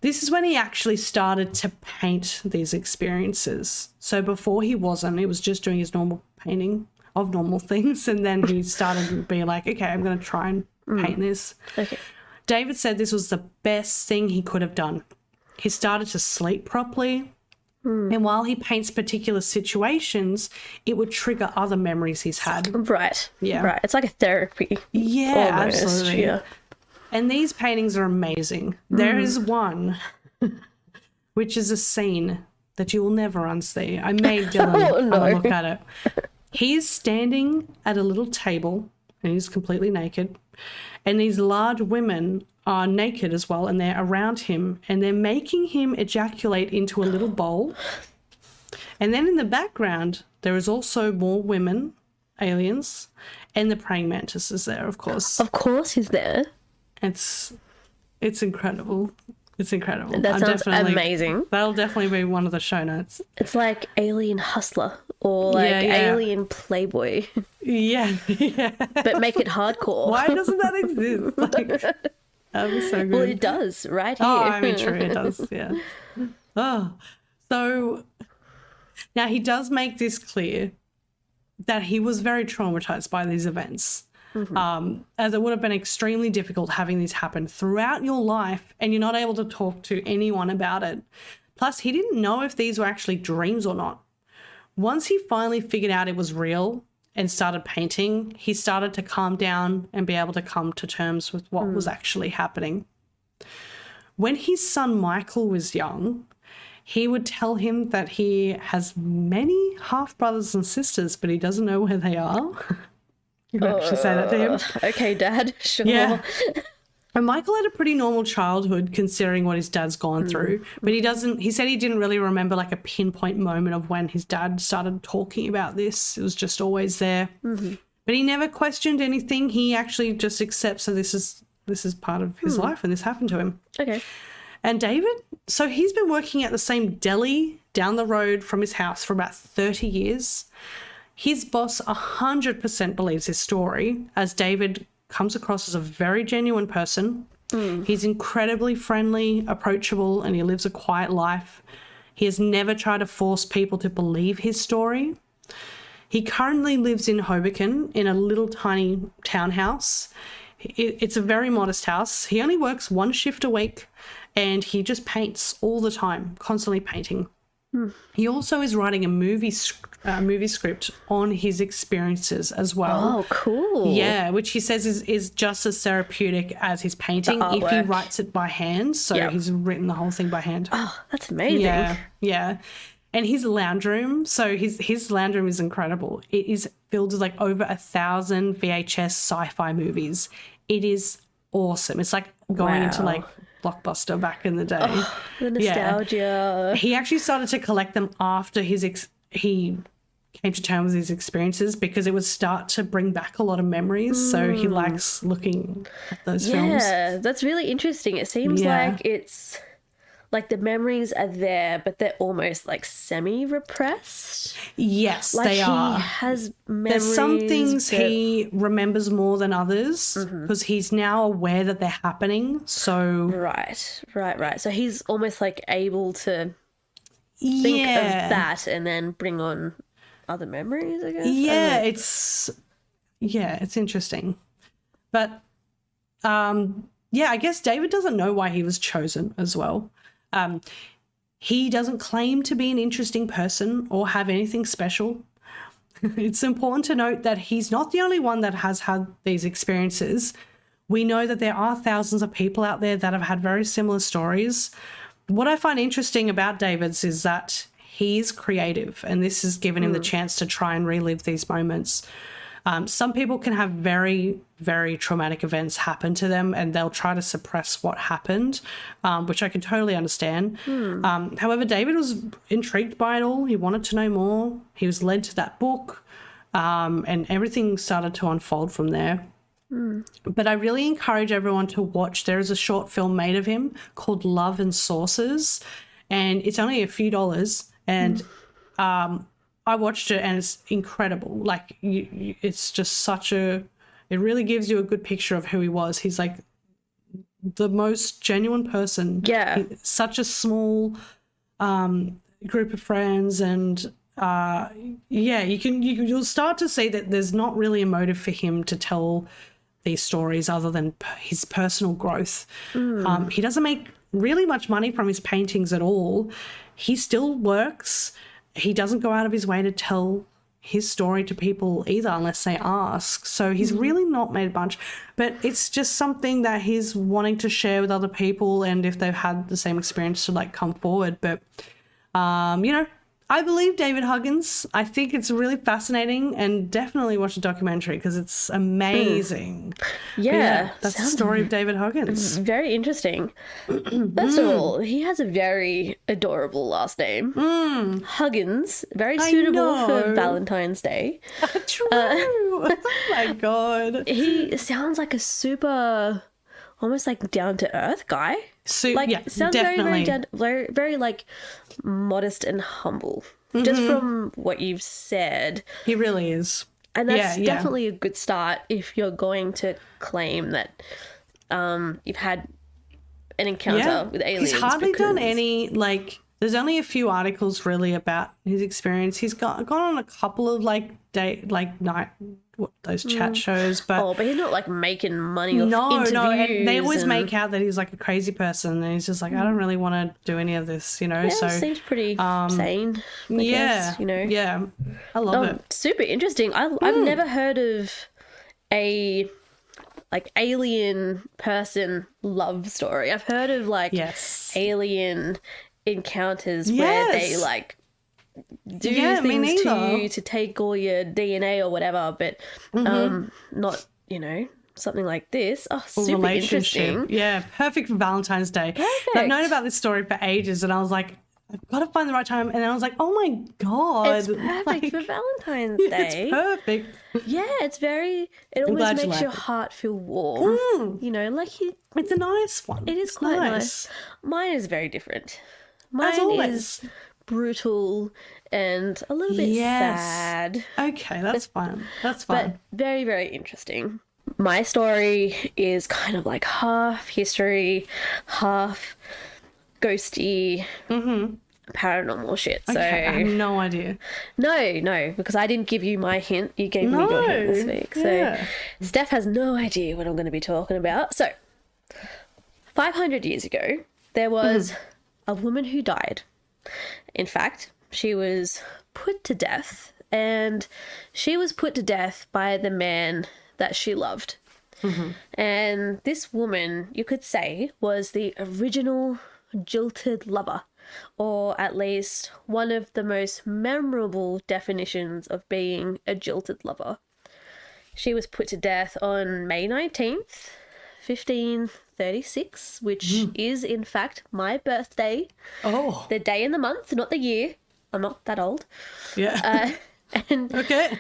This is when he actually started to paint these experiences. So before he was just doing his normal painting of normal things, and then he started to be like, okay, I'm going to try and paint this. Okay. David said this was the best thing he could have done. He started to sleep properly, and while he paints particular situations, it would trigger other memories he's had. Right. Yeah. Right. It's like a therapy. Yeah, almost. absolutely. Yeah. And these paintings are amazing. There is one, which is a scene that you will never unsee. I made Dylan have a look at it. He's standing at a little table and he's completely naked. And these large women are naked as well, and they're around him, and they're making him ejaculate into a little bowl. And then in the background, there is also more women, aliens, and the praying mantis is there, of course. Of course he's there. It's incredible. It's incredible. That sounds amazing. That'll definitely be one of the show notes. It's like Alien Hustler or like Alien Playboy. Yeah. But make it hardcore. Why doesn't that exist? Like, that'd be so good. Well, it does right here. Oh, I mean, true, it does, yeah. Oh, so now he does make this clear that he was very traumatized by these events. As it would have been extremely difficult having this happen throughout your life and you're not able to talk to anyone about it. Plus, he didn't know if these were actually dreams or not. Once he finally figured out it was real and started painting, he started to calm down and be able to come to terms with what was actually happening. When his son Michael was young, he would tell him that he has many half-brothers and sisters, but he doesn't know where they are. You can actually say that to him. Okay, Dad, sure. Yeah. And Michael had a pretty normal childhood considering what his dad's gone through, but he said he didn't really remember like a pinpoint moment of when his dad started talking about this. It was just always there. But he never questioned anything. He actually just accepts that this is part of his life and this happened to him. Okay. And David, so he's been working at the same deli down the road from his house for about 30 years. His boss 100% believes his story, as David comes across as a very genuine person. He's incredibly friendly, approachable, and he lives a quiet life. He has never tried to force people to believe his story. He currently lives in Hoboken in a little tiny townhouse. It's a very modest house. He only works one shift a week and he just paints all the time, constantly painting. He also is writing a movie script on his experiences as well. Oh, cool. Yeah, which he says is just as therapeutic as his painting if he writes it by hand. So he's written the whole thing by hand. Oh, that's amazing. Yeah. And his lounge room, so his lounge room is incredible. It is filled with like over 1,000 VHS sci-fi movies. It is awesome. It's like going into like Blockbuster back in the day. Oh, the nostalgia. Yeah. He actually started to collect them after he came to terms with his experiences because it would start to bring back a lot of memories. So he likes looking at those films. Yeah, that's really interesting. It seems like it's like the memories are there, but they're almost like semi-repressed. Yes, like they are. He has memories. There's some things he remembers more than others because he's now aware that they're happening. So Right. So he's almost like able to think of that and then bring on other memories, I guess. Yeah, it's interesting. But I guess David doesn't know why he was chosen as well. He doesn't claim to be an interesting person or have anything special. It's important to note that he's not the only one that has had these experiences. We know that there are thousands of people out there that have had very similar stories. What I find interesting about David's is that he's creative, and this has given him the chance to try and relive these moments. Some people can have very, very traumatic events happen to them and they'll try to suppress what happened, which I can totally understand. However, David was intrigued by it all. He wanted to know more. He was led to that book, and everything started to unfold from there. But I really encourage everyone to watch. There is a short film made of him called Love and Saucers, and it's only a few dollars. And I watched it and it's incredible. Like it's just it really gives you a good picture of who he was. He's like the most genuine person. Yeah. Such a small group of friends, and you'll start to see that there's not really a motive for him to tell these stories other than his personal growth. He doesn't make really much money from his paintings at all. He still works. He doesn't go out of his way to tell his story to people either unless they ask. So he's really not made much, but it's just something that he's wanting to share with other people, and if they've had the same experience to like come forward. But, I believe David Huggins. I think it's really fascinating, and definitely watch a documentary because it's amazing. Yeah, that's the story of David Huggins. Very interesting. First of all, he has a very adorable last name. Huggins, very suitable for Valentine's Day. True. Oh my God. He sounds like a super, almost like down to earth guy. Sounds definitely. very like modest and humble. Just from what you've said. He really is. And that's definitely a good start if you're going to claim that you've had an encounter with aliens. He's hardly done any, like, there's only a few articles really about his experience. He's gone on a couple of those chat shows, but but he's not like making money off interviews. No, and they always make out that he's like a crazy person, and he's just like, I don't really want to do any of this, Yeah, so seems pretty sane. I guess, Yeah, I love it. Super interesting. I've never heard of a like alien person love story. I've heard of like alien encounters where they like do things to you to take all your DNA or whatever, but not, something like this. Oh, super interesting. Yeah, perfect for Valentine's Day. Perfect. I've known about this story for ages, and I was like, I've got to find the right time. And I was like, oh my God. It's perfect for Valentine's Day. It's perfect. Yeah, it always makes your heart feel warm. It's a nice one. It is quite nice. Mine is very different. Mine is brutal and a little bit sad. Okay, that's fine. That's fine. But very, very interesting. My story is kind of like half history, half ghosty, paranormal shit. So I have no idea. No, because I didn't give you my hint. You gave me your hint this week. So Steph has no idea what I'm going to be talking about. So 500 years ago, there was a woman who died. In fact, she was put to death, and she was put to death by the man that she loved. And this woman, you could say, was the original jilted lover, or at least one of the most memorable definitions of being a jilted lover. She was put to death on May 19th, 1536, which is in fact my birthday. Oh. The day and the month, not the year. I'm not that old. Yeah. Okay.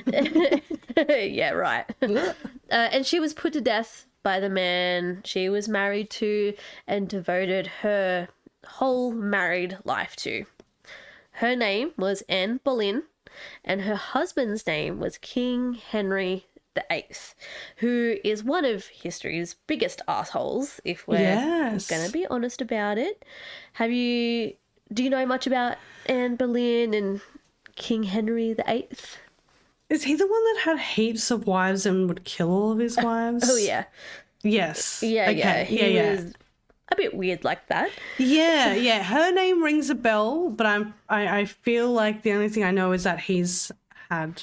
Yeah, right. And she was put to death by the man she was married to and devoted her whole married life to. Her name was Anne Boleyn, and her husband's name was King Henry VIII, who is one of history's biggest assholes, if we're going to be honest about it. Do you know much about Anne Boleyn and King Henry VIII? Is he the one that had heaps of wives and would kill all of his wives? Oh, yeah. Yes. Yeah, okay. Yeah. He was a bit weird like that. Yeah. Her name rings a bell, but I feel like the only thing I know is that he had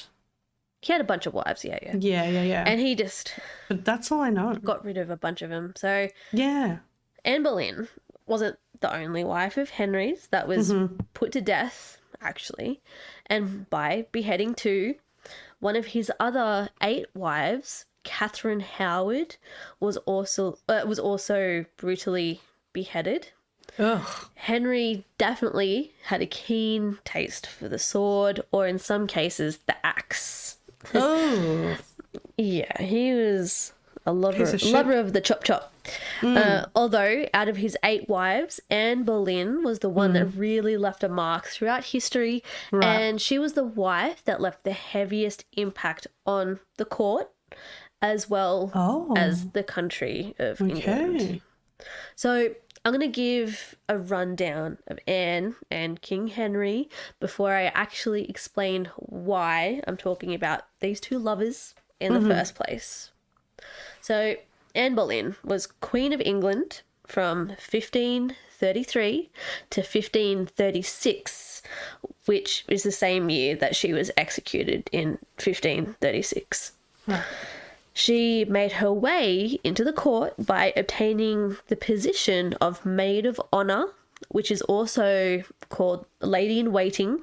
a bunch of wives, yeah. Yeah. And he just... But that's all I know. Got rid of a bunch of them. So... Yeah. Anne Boleyn wasn't the only wife of Henry's that was put to death, actually, and by beheading too. One of his other 8 wives, Catherine Howard, was also brutally beheaded. Ugh. Henry definitely had a keen taste for the sword, or in some cases, the axe. Oh. Yeah, he was a lover of the chop. Although, out of his 8 wives, Anne Boleyn was the one that really left a mark throughout history, and she was the wife that left the heaviest impact on the court, as well as the country of England. So I'm going to give a rundown of Anne and King Henry before I actually explain why I'm talking about these 2 lovers in the first place. So Anne Boleyn was Queen of England from 1533 to 1536, which is the same year that she was executed in 1536. Right. She made her way into the court by obtaining the position of Maid of Honour which is also called Lady in Waiting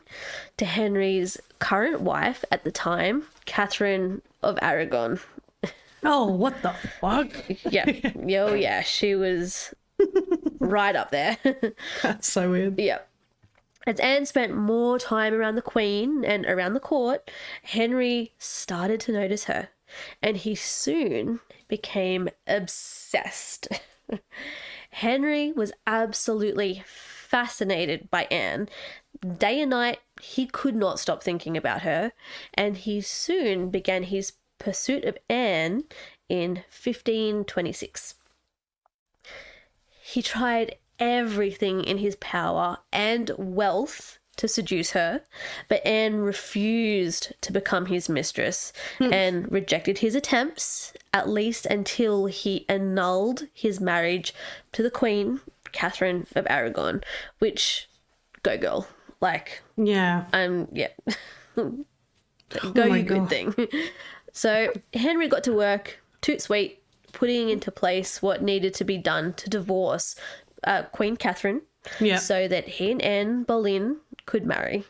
to Henry's current wife at the time, Catherine of Aragon. Oh, what the fuck? Yeah. Yeah. She was right up there. That's so weird. Yeah. As Anne spent more time around the Queen and around the court, Henry started to notice her, and he soon became obsessed. Henry was absolutely fascinated by Anne. Day and night, he could not stop thinking about her, and he soon began his pursuit of Anne in 1526. He tried everything in his power and wealth to seduce her, but Anne refused to become his mistress and rejected his attempts, at least until he annulled his marriage to the Queen, Catherine of Aragon, which, go girl, like, Yeah. yeah. Go my you good God. thing. So Henry got to work, toot sweet, putting into place what needed to be done to divorce Queen Catherine, Yeah. so that he and Anne Boleyn could marry.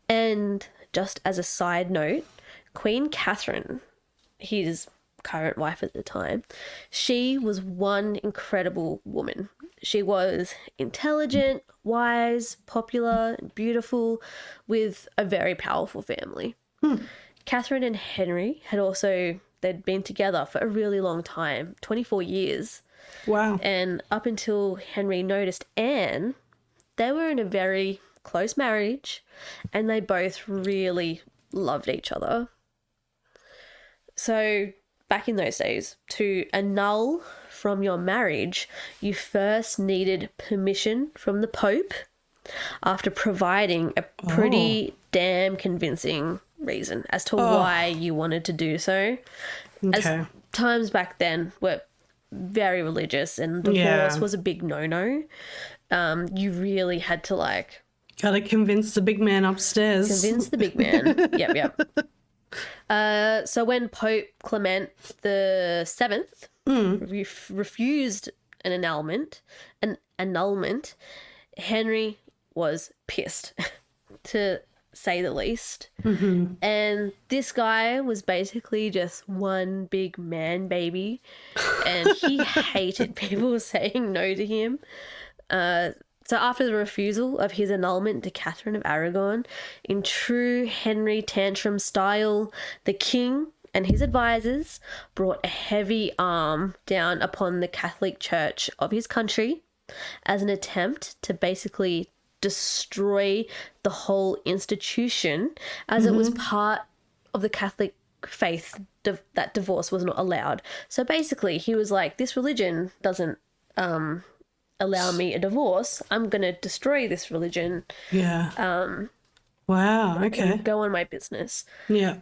And just as a side note, Queen Catherine, his current wife at the time, she was one incredible woman. She was intelligent, wise, popular, beautiful, with a very powerful family. Catherine and Henry they'd been together for a really long time, 24 years. Wow. And up until Henry noticed Anne, they were in a very close marriage, and they both really loved each other. So back in those days, to annul from your marriage, you first needed permission from the Pope after providing a pretty damn convincing reason as to why you wanted to do so. Okay. As times back then were very religious and divorce was a big no-no. You really had to Gotta convince the big man upstairs. convince the big man. Yep. So when Pope Clement the Seventh refused an annulment, Henry was pissed, to say the least. And this guy was basically just one big man baby, and he hated people saying no to him. So after the refusal of his annulment to Catherine of Aragon, in true Henry tantrum style, the king and his advisors brought a heavy arm down upon the Catholic Church of his country as an attempt to basically destroy the whole institution, as it was part of the Catholic faith that divorce was not allowed. So basically he was like, this religion doesn't allow me a divorce. I'm going to destroy this religion. Yeah. Wow. Okay. And go on my business. Yeah.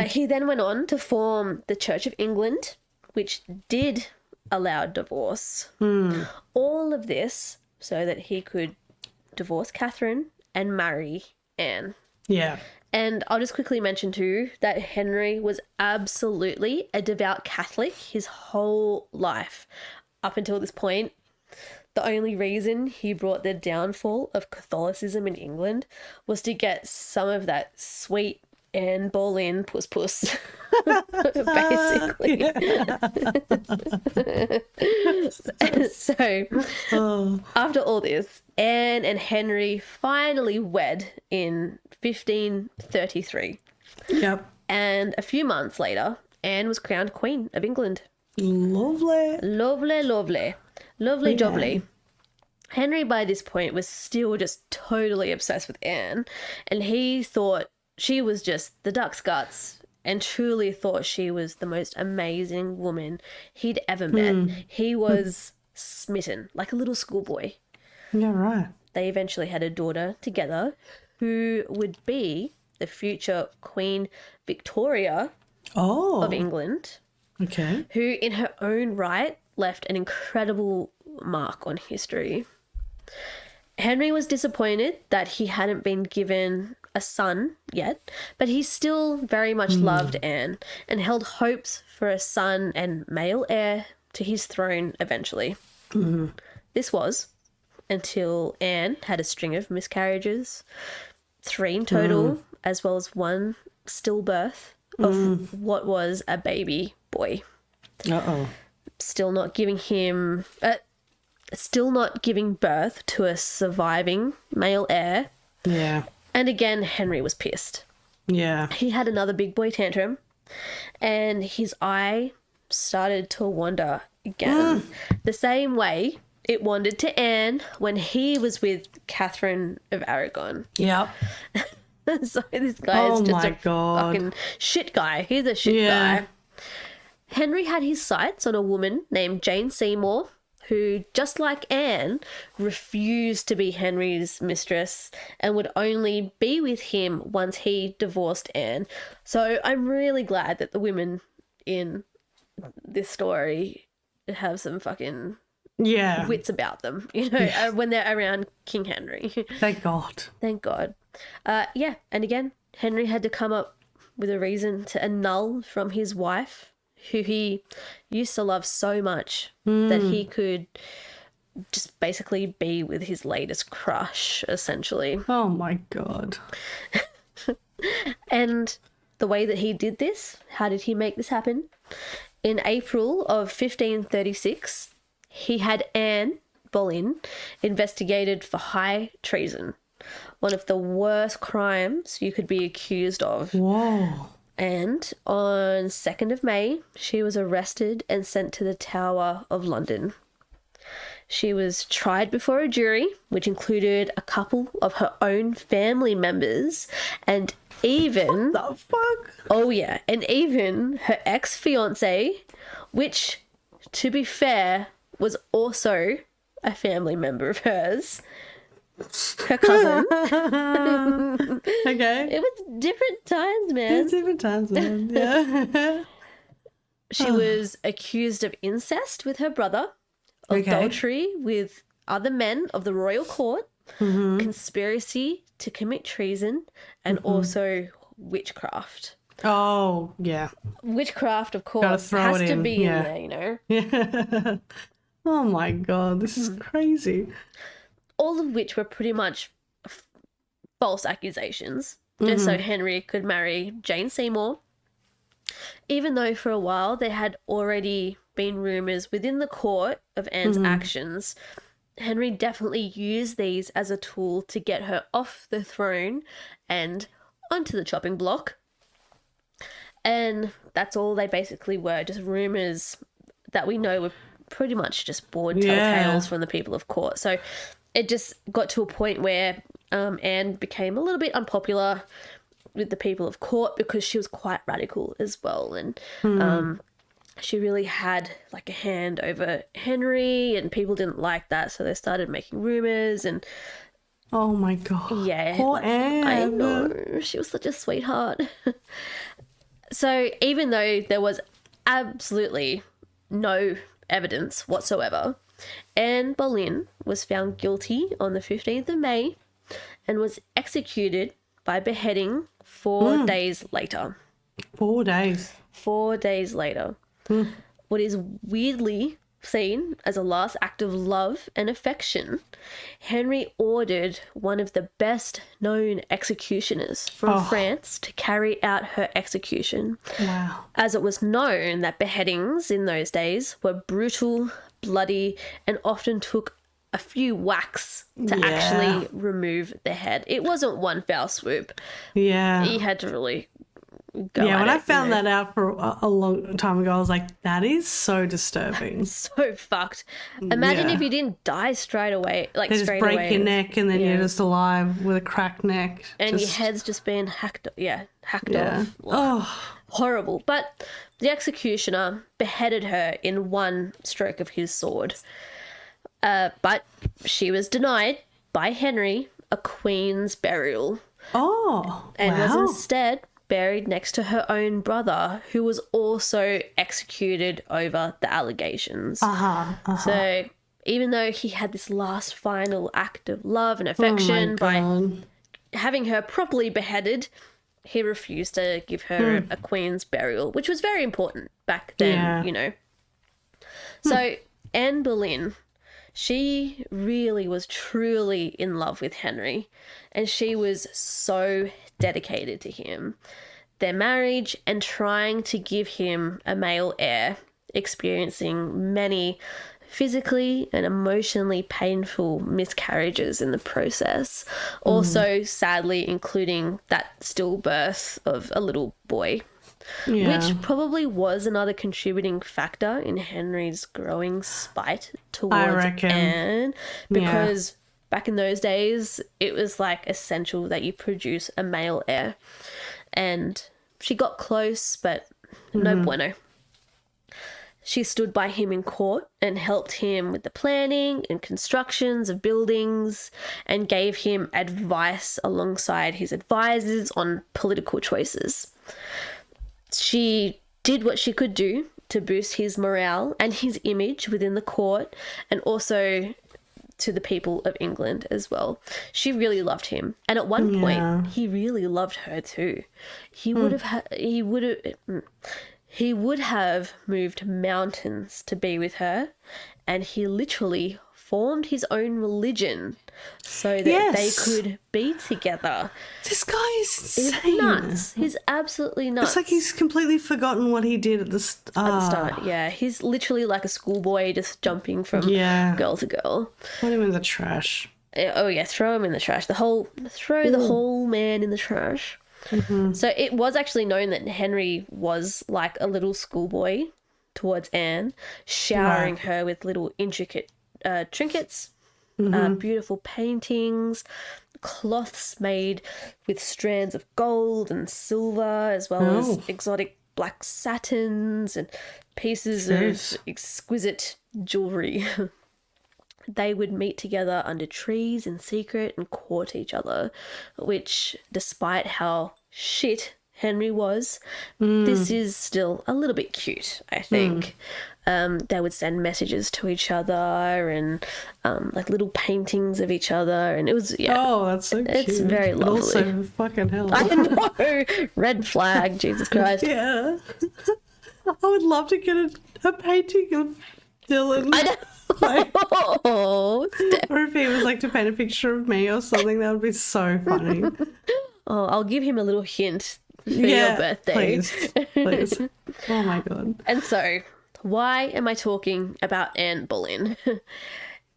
He then went on to form the Church of England, which did allow divorce. All of this so that he could divorce Catherine and marry Anne. Yeah. And I'll just quickly mention too that Henry was absolutely a devout Catholic his whole life. Up until this point, the only reason he brought the downfall of Catholicism in England was to get some of that sweet Anne Boleyn puss, basically. So, after all this, Anne and Henry finally wed in 1533. Yep. And a few months later, Anne was crowned Queen of England. Lovely. Lovely jubbly. Henry by this point was still just totally obsessed with Anne, and he thought she was just the duck's guts, and truly thought she was the most amazing woman he'd ever met. He was smitten like a little schoolboy. Yeah, right. They eventually had a daughter together who would be the future Queen Victoria of England. Okay. Who in her own right left an incredible mark on history. Henry was disappointed that he hadn't been given a son yet, but he still very much loved Anne and held hopes for a son and male heir to his throne eventually. This was until Anne had a string of miscarriages, 3 in total, as well as 1 stillbirth of what was a baby boy. Uh-oh. Still not giving birth to a surviving male heir. Yeah. And again, Henry was pissed. Yeah. He had another big boy tantrum, and his eye started to wander again. The same way it wandered to Anne when he was with Catherine of Aragon. Yep. So this guy is just a God. fucking shit guy. He's a shit guy. Henry had his sights on a woman named Jane Seymour, who, just like Anne, refused to be Henry's mistress and would only be with him once he divorced Anne. So I'm really glad that the women in this story have some fucking wits about them, you know, when they're around King Henry. Thank God. Thank God. And again, Henry had to come up with a reason to annul from his wife, who he used to love so much that he could just basically be with his latest crush, essentially. Oh my God. And the way that he did this, how did he make this happen? In April of 1536, he had Anne Boleyn investigated for high treason, one of the worst crimes you could be accused of. Whoa. And on 2nd of May, she was arrested and sent to the Tower of London. She was tried before a jury, which included a couple of her own family members and even... What the fuck? Oh, yeah. And even her ex-fiancé, which, to be fair, was also a family member of hers. Her cousin. Okay. It was different times, man. It's different times, man. Yeah. She was accused of incest with her brother, adultery with other men of the royal court, conspiracy to commit treason, and also witchcraft. Oh, yeah. Witchcraft, of course, has to be in there, you know. Yeah. Oh my God, this is crazy. All of which were pretty much false accusations, just so Henry could marry Jane Seymour. Even though for a while there had already been rumours within the court of Anne's actions, Henry definitely used these as a tool to get her off the throne and onto the chopping block. And that's all they basically were, just rumours that we know were pretty much just bored telltales from the people of court. So it just got to a point where Anne became a little bit unpopular with the people of court because she was quite radical as well. And she really had like a hand over Henry, and people didn't like that. So they started making rumours and... Oh my God. Yeah. Poor Anne. I know. She was such a sweetheart. So even though there was absolutely no evidence whatsoever, Anne Boleyn was found guilty on the 15th of May and was executed by beheading 4 days later. 4 days. 4 days later. What is weirdly seen as a last act of love and affection, Henry ordered one of the best known executioners from France to carry out her execution. Wow. As it was known that beheadings in those days were brutal, bloody, and often took a few whacks to actually remove the head. It wasn't one foul swoop. Yeah. He had to really go Yeah, at when it, I found that out for a long time ago, I was like, that is so disturbing. So fucked. Imagine if you didn't die straight away, like They just straight break away. your neck and then you're just alive with a cracked neck. And just... your head's just being hacked off. Oh. Horrible. But the executioner beheaded her in one stroke of his sword. But she was denied by Henry a queen's burial. Oh, And wow. was instead buried next to her own brother, who was also executed over the allegations. So even though he had this last final act of love and affection by having her properly beheaded, he refused to give her a queen's burial, which was very important back then, you know. So Anne Boleyn, She really was truly in love with Henry, and she was so dedicated to him. Their marriage and trying to give him a male heir, experiencing many physically and emotionally painful miscarriages in the process. Also, sadly, including that stillbirth of a little boy. Yeah. Which probably was another contributing factor in Henry's growing spite I towards reckon. Anne, because back in those days, it was like essential that you produce a male heir. And she got close, but no bueno. She stood by him in court and helped him with the planning and constructions of buildings and gave him advice alongside his advisors on political choices. She did what she could do to boost his morale and his image within the court, and also to the people of England as well. She really loved him, and at one point he really loved her too. He would have moved mountains to be with her, and he literally formed his own religion so that they could be together. This guy is insane. He's nuts. He's absolutely nuts. It's like he's completely forgotten what he did at the start. At the start, yeah. He's literally like a schoolboy just jumping from girl to girl. Put him in the trash. Oh, yeah, throw him in the trash. The whole man in the trash. So it was actually known that Henry was like a little schoolboy towards Anne, showering her with little intricate trinkets, beautiful paintings, cloths made with strands of gold and silver, as well as exotic black satins and pieces of exquisite jewelry. They would meet together under trees in secret and court each other, which, despite how shit Henry was, this is still a little bit cute, I think. They would send messages to each other and like little paintings of each other, and it was Oh, that's so cute. It's very lovely. But also, fucking hell. I know, red flag, Jesus Christ. Yeah. I would love to get a painting of Dylan. I know. Oh, Steph. Or if he was like to paint a picture of me or something, that would be so funny. Oh, I'll give him a little hint for your birthday. Please. Oh my God. And so, why am I talking about Anne Boleyn?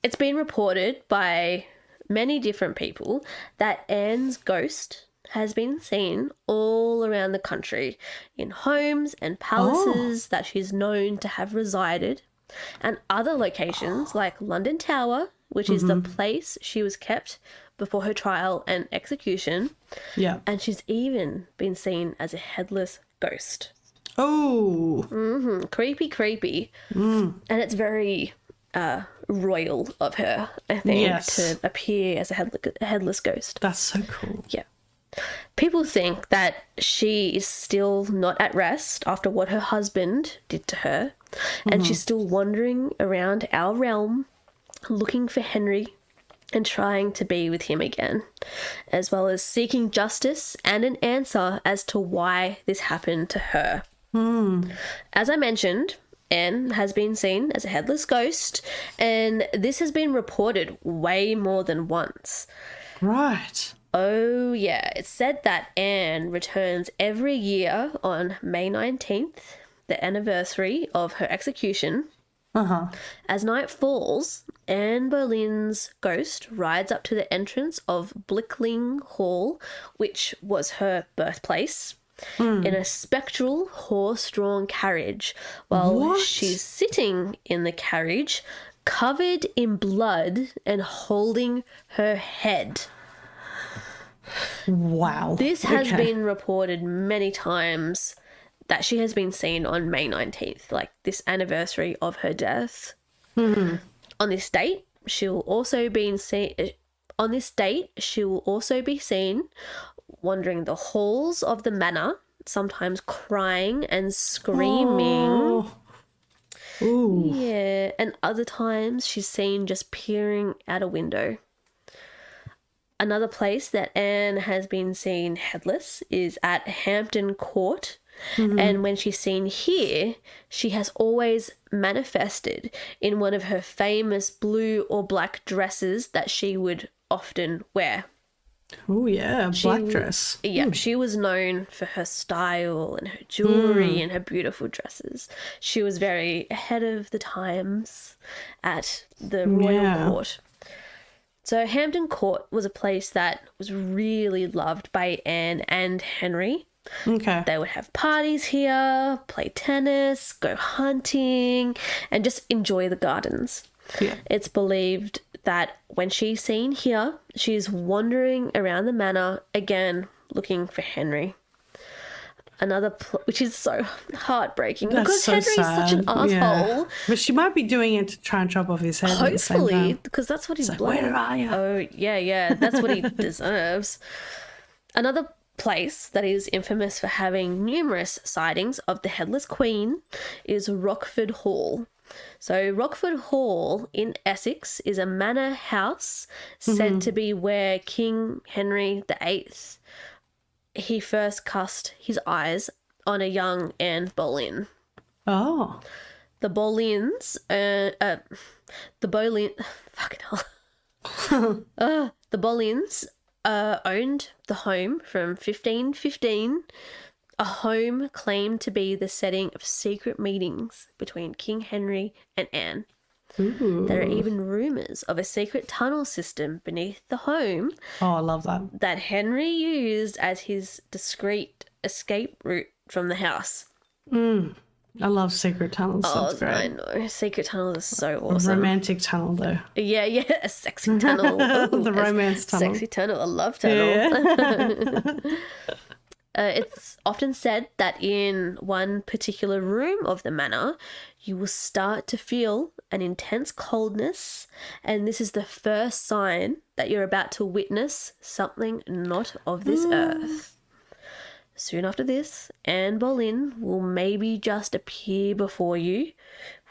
It's been reported by many different people that Anne's ghost has been seen all around the country in homes and palaces that she's known to have resided, and other locations like London Tower, which is the place she was kept before her trial and execution. Yeah. And she's even been seen as a headless ghost. Oh. Creepy. And it's very royal of her, I think, to appear as a headless ghost. That's so cool. Yeah. People think that she is still not at rest after what her husband did to her, and she's still wandering around our realm looking for Henry and trying to be with him again, as well as seeking justice and an answer as to why this happened to her. As I mentioned, Anne has been seen as a headless ghost, and this has been reported way more than once. Right. Oh, yeah. It's said that Anne returns every year on May 19th, the anniversary of her execution. As night falls, Anne Boleyn's ghost rides up to the entrance of Blickling Hall, which was her birthplace, in a spectral horse-drawn carriage, while she's sitting in the carriage, covered in blood and holding her head. Wow. This has been reported many times that she has been seen on May 19th, like this anniversary of her death. On this date, she will also be seen wandering the halls of the manor, sometimes crying and screaming. Ooh. Yeah, and other times she's seen just peering out a window. Another place that Anne has been seen headless is at Hampton Court, And when she's seen here, she has always manifested in one of her famous blue or black dresses that she would often wear. Oh, yeah, black dress. Yeah, she was known for her style and her jewelry and her beautiful dresses. She was very ahead of the times at the royal court. So Hampton Court was a place that was really loved by Anne and Henry. Okay. They would have parties here, play tennis, go hunting, and just enjoy the gardens. Yeah. It's believed that when she's seen here, she's wandering around the manor again looking for Henry. Which is so heartbreaking because so Henry's such an asshole. Yeah. But she might be doing it to try and chop off his head. Hopefully, because that's what he's like, where are you? Oh, yeah, that's what he deserves. Another place that is infamous for having numerous sightings of the Headless Queen is Rockford Hall. So Rockford Hall in Essex is a manor house said to be where King Henry VIII, he first cast his eyes on a young Anne Boleyn. Oh. The Boleyns, fucking hell. The Boleyns owned the home from 1515, a home claimed to be the setting of secret meetings between King Henry and Anne. Ooh. There are even rumours of a secret tunnel system beneath the home. Oh, I love that Henry used as his discreet escape route from the house. I love secret tunnels. That's great. I know. Secret tunnels are so awesome. A romantic tunnel, though. Yeah, a sexy tunnel. Ooh, the romance tunnel. Sexy tunnel. I love tunnel. Yeah. It's often said that in one particular room of the manor, you will start to feel an intense coldness, and this is the first sign that you're about to witness something not of this earth. Soon after this, Anne Boleyn will maybe just appear before you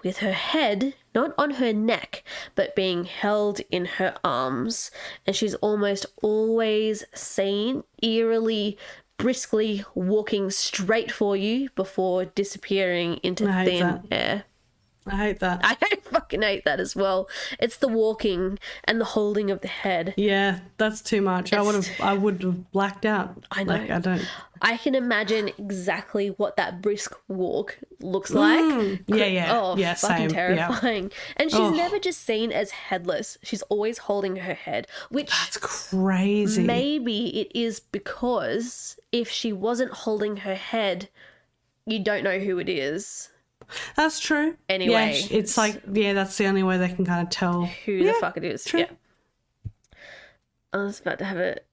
with her head not on her neck but being held in her arms, and she's almost always seen eerily, briskly walking straight for you before disappearing into thin air. I hate that. I fucking hate that as well. It's the walking and the holding of the head. Yeah, that's too much. I would have blacked out. I know. Like, I don't. I can imagine exactly what that brisk walk looks like. Yeah. Oh, yeah, fucking same. terrifying. Yeah. And she's never just seen as headless. She's always holding her head, which That's crazy. maybe it is because if she wasn't holding her head, you don't know who it is. That's true. Anyway. Yeah, it's like, that's the only way they can kind of tell who the fuck it is. True. Yeah. I was about to have it.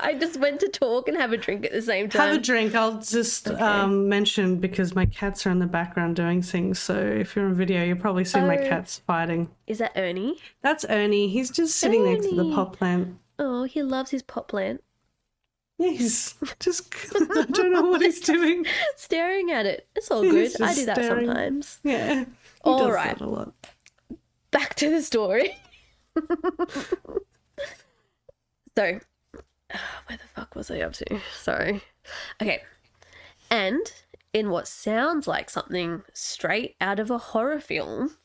I just went to talk and have a drink at the same time. Have a drink. I'll just mention, because my cats are in the background doing things. So if you're on video, you'll probably see my cats fighting. Is that Ernie? That's Ernie. He's just sitting next to the pot plant. Oh, he loves his pot plant. Yeah, he's just, I don't know what he's doing. Staring at it. It's all good. I do that staring. sometimes. Yeah. All right. That a lot. Back to the story. So, where the fuck was I up to? Sorry. Okay. And in what sounds like something straight out of a horror film,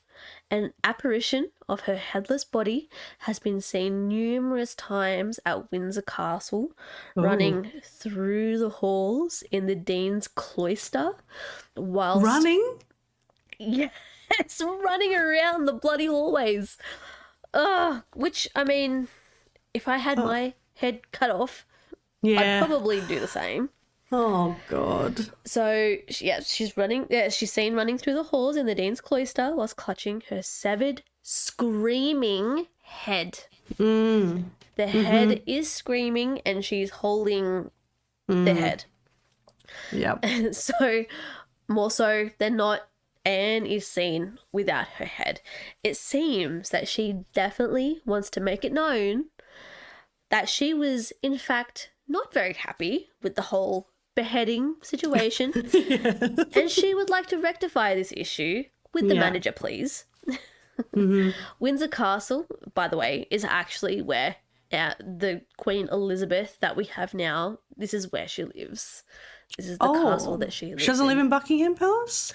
an apparition of her headless body has been seen numerous times at Windsor Castle, running through the halls in the Dean's Cloister whilst... Running? Yes, running around the bloody hallways. Which, I mean, if I had my head cut off, I'd probably do the same. Oh, God. So, she's seen running through the halls in the Dean's Cloister whilst clutching her severed, screaming head. The head is screaming and she's holding the head. Yep. So, more so than not, Anne is seen without her head. It seems that she definitely wants to make it known that she was, in fact, not very happy with the whole beheading situation, and she would like to rectify this issue with the manager, please. Windsor Castle, by the way, is actually where the Queen Elizabeth that we have now, this is where she lives. This is the castle that she lives She doesn't live in Buckingham Palace?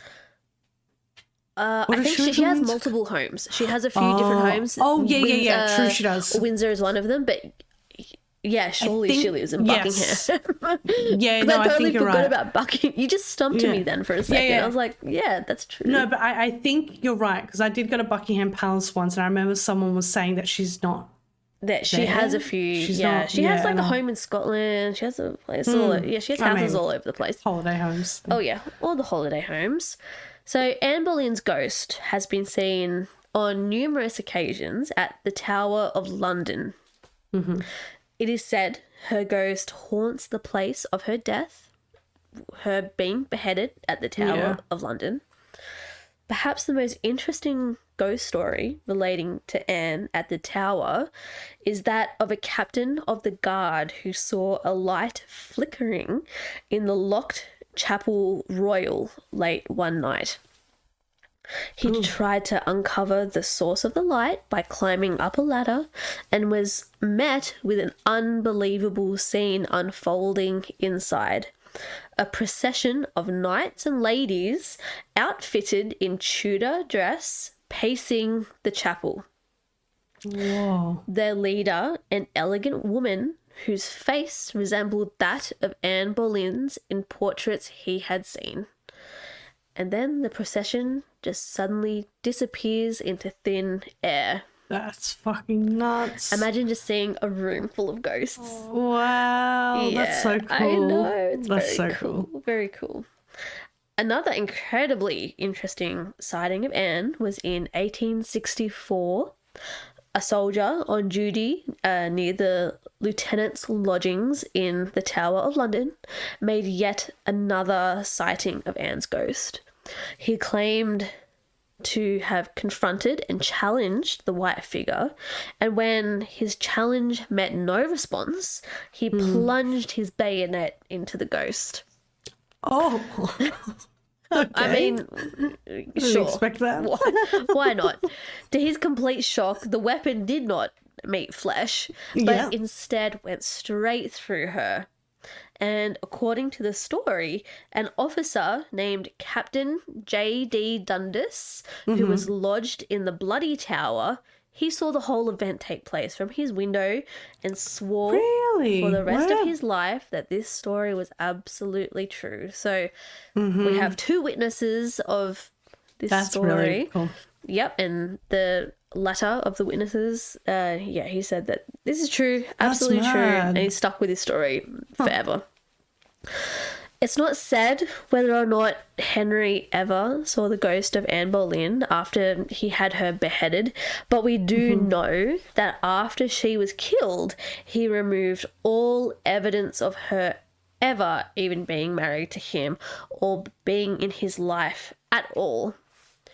I think she has multiple homes. She has a few different homes. Oh, yeah. True, she does. Windsor is one of them, but yeah, surely she lives in Buckingham. Yes. Yeah, no, I totally think you're forgot right. about Buckingham. You just stumped me then for a second. I was like, yeah, that's true. No, but I think you're right, because I did go to Buckingham Palace once, and I remember someone was saying that she's not. That she has a few. She has like a home in Scotland. She has a place. She has houses all over the place. Holiday homes. Oh yeah, all the holiday homes. So Anne Boleyn's ghost has been seen on numerous occasions at the Tower of London. Mm-hmm. It is said her ghost haunts the place of her death, her being beheaded at the Tower of London. Perhaps the most interesting ghost story relating to Anne at the Tower is that of a captain of the guard who saw a light flickering in the locked Chapel Royal late one night. He tried to uncover the source of the light by climbing up a ladder and was met with an unbelievable scene unfolding inside. A procession of knights and ladies outfitted in Tudor dress pacing the chapel. Whoa. Their leader, an elegant woman whose face resembled that of Anne Boleyn's in portraits he had seen. And then the procession just suddenly disappears into thin air. That's fucking nuts. Imagine just seeing a room full of ghosts. Wow, that's so cool. I know, it's that's very so cool. Very cool. Another incredibly interesting sighting of Anne was in 1864. A soldier on duty near the lieutenant's lodgings in the Tower of London made yet another sighting of Anne's ghost. He claimed to have confronted and challenged the white figure, and when his challenge met no response, he plunged his bayonet into the ghost. Oh. Okay. I mean, sure. Expect that. Why not? To his complete shock, the weapon did not meet flesh, but instead went straight through her. And according to the story, an officer named Captain J.D. Dundas, who was lodged in the Bloody Tower, he saw the whole event take place from his window and swore for the rest of his life that this story was absolutely true. So we have two witnesses of this story. That's really cool. Yep, and the latter of the witnesses, he said that this is true, absolutely true, and he's stuck with his story forever. It's not said whether or not Henry ever saw the ghost of Anne Boleyn after he had her beheaded, but we do know that after she was killed, he removed all evidence of her ever even being married to him or being in his life at all.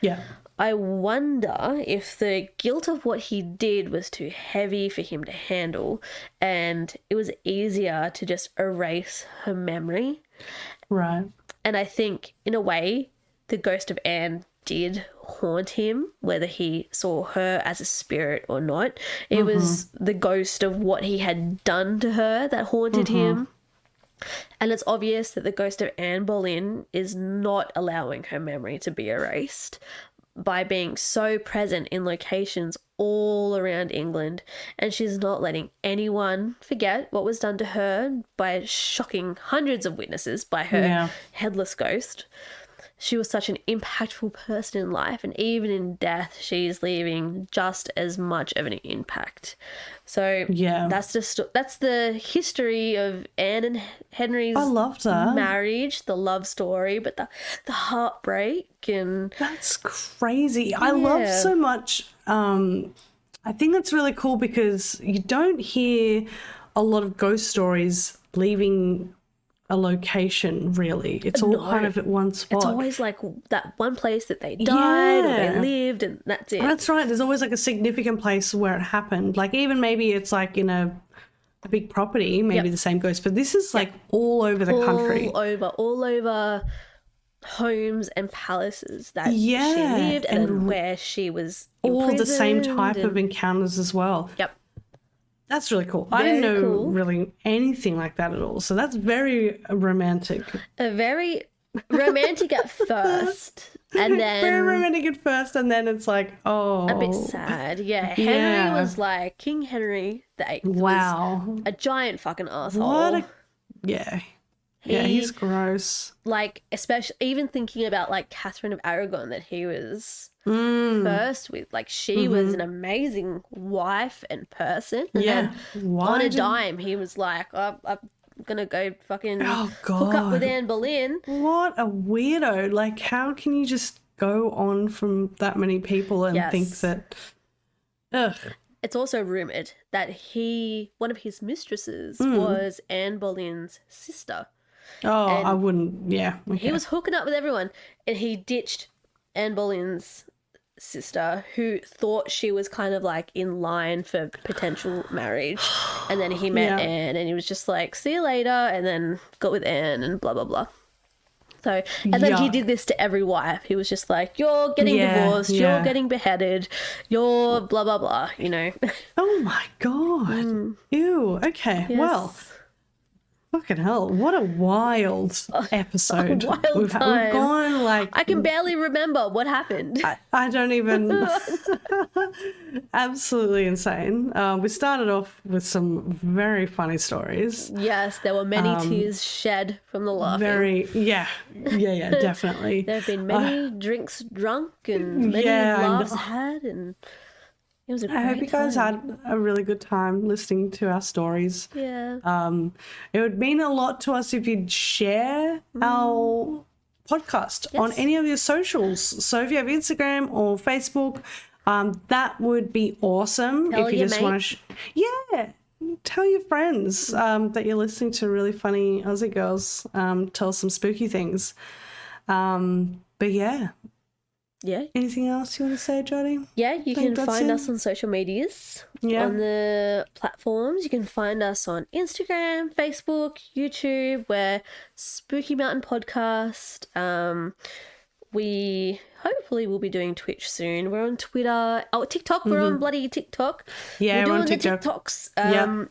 Yeah. I wonder if the guilt of what he did was too heavy for him to handle and it was easier to just erase her memory. Right. And I think, in a way, the ghost of Anne did haunt him, whether he saw her as a spirit or not. It was the ghost of what he had done to her that haunted him. And it's obvious that the ghost of Anne Boleyn is not allowing her memory to be erased by being so present in locations all around England, and she's not letting anyone forget what was done to her by shocking hundreds of witnesses by her headless ghost. She was such an impactful person in life, and even in death, she's leaving just as much of an impact. So that's the history of Anne and Henry's marriage, the love story, but the heartbreak and that's crazy. I love so much. I think that's really cool because you don't hear a lot of ghost stories leaving a location, really. It's all kind of at one spot. It's always like that one place that they died or they lived, and that's it. That's right. There's always like a significant place where it happened. Like even maybe it's like in a big property, maybe the same ghost, but this is like all over the country. All over homes and palaces that she lived and where she was all the same type of encounters as well. Yep. That's really cool. I didn't know really anything like that at all. So that's very romantic. Very romantic at first. And then very romantic at first, and then it's like, oh, a bit sad. Yeah, Henry was like King Henry VIII. Wow, was a giant fucking asshole. Yeah, he's gross. Like, especially even thinking about like Catherine of Aragon that he was first with. Like, she was an amazing wife and person. And then on a dime, he was like, oh, I'm gonna go fucking hook up with Anne Boleyn. What a weirdo. Like, how can you just go on from that many people and think that It's also rumoured that one of his mistresses was Anne Boleyn's sister. Oh, and I wouldn't, okay. He was hooking up with everyone, and he ditched Anne Boleyn's sister, who thought she was kind of like in line for potential marriage, and then he met Anne, and he was just like, see you later, and then got with Anne and blah blah blah. So, and then he did this to every wife. He was just like, you're getting divorced, you're getting beheaded, you're blah blah blah, you know. Oh my god. Ew. Okay. Yes. Well, fucking hell, what a wild episode. We've gone like... I can barely remember what happened. I don't even... Absolutely insane. We started off with some very funny stories. Yes, there were many tears shed from the laughing. Definitely. There have been many drinks drunk and many laughs had, and it was a great time. I hope you guys had a really good time listening to our stories. Yeah. It would mean a lot to us if you'd share our podcast on any of your socials. So if you have Instagram or Facebook, that would be awesome. Tell if you your just want to, tell your friends that you're listening to really funny Aussie girls tell some spooky things. But yeah. Yeah. Anything else you want to say, Jordi? Yeah, you can find us on social medias, on the platforms. You can find us on Instagram, Facebook, YouTube. We're Spooky Mountain Podcast. We hopefully will be doing Twitch soon. We're on Twitter. Oh, TikTok. We're on bloody TikTok. Yeah, we're on doing TikTok. The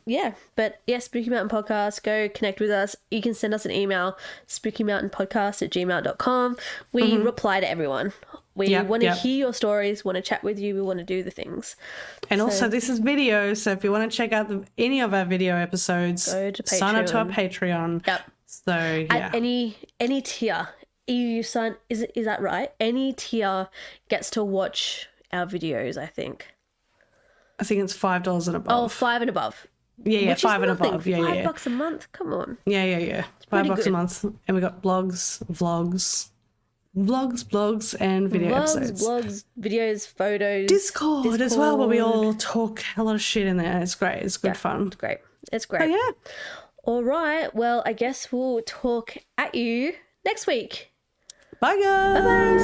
TikToks. But Spooky Mountain Podcast. Go connect with us. You can send us an email, spookymountainpodcast@gmail.com. We reply to everyone. We want to hear your stories, want to chat with you, we want to do the things. And also, this is video, so if you want to check out any of our video episodes, go to Patreon. Sign up to our Patreon. Yep. So, At any tier, you sign, is that right? Any tier gets to watch our videos, I think. I think it's $5 and above. Oh, $5 and above. Yeah, Which $5 and is nothing. above. Yeah, $5 a month, come on. Yeah. $5 a month. And we got blogs, vlogs, and video episodes. Blogs, videos, photos. Discord as well, where we all talk a lot of shit in there. It's great. It's good fun. It's great. Oh, yeah. All right. Well, I guess we'll talk at you next week. Bye, guys.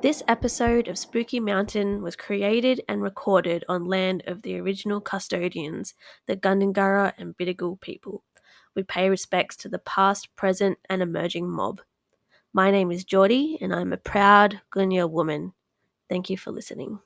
This episode of Spooky Mountain was created and recorded on land of the original custodians, the Gundungurra and Bidjigal people. We pay respects to the past, present, and emerging mob. My name is Jordi, and I'm a proud Gunya woman. Thank you for listening.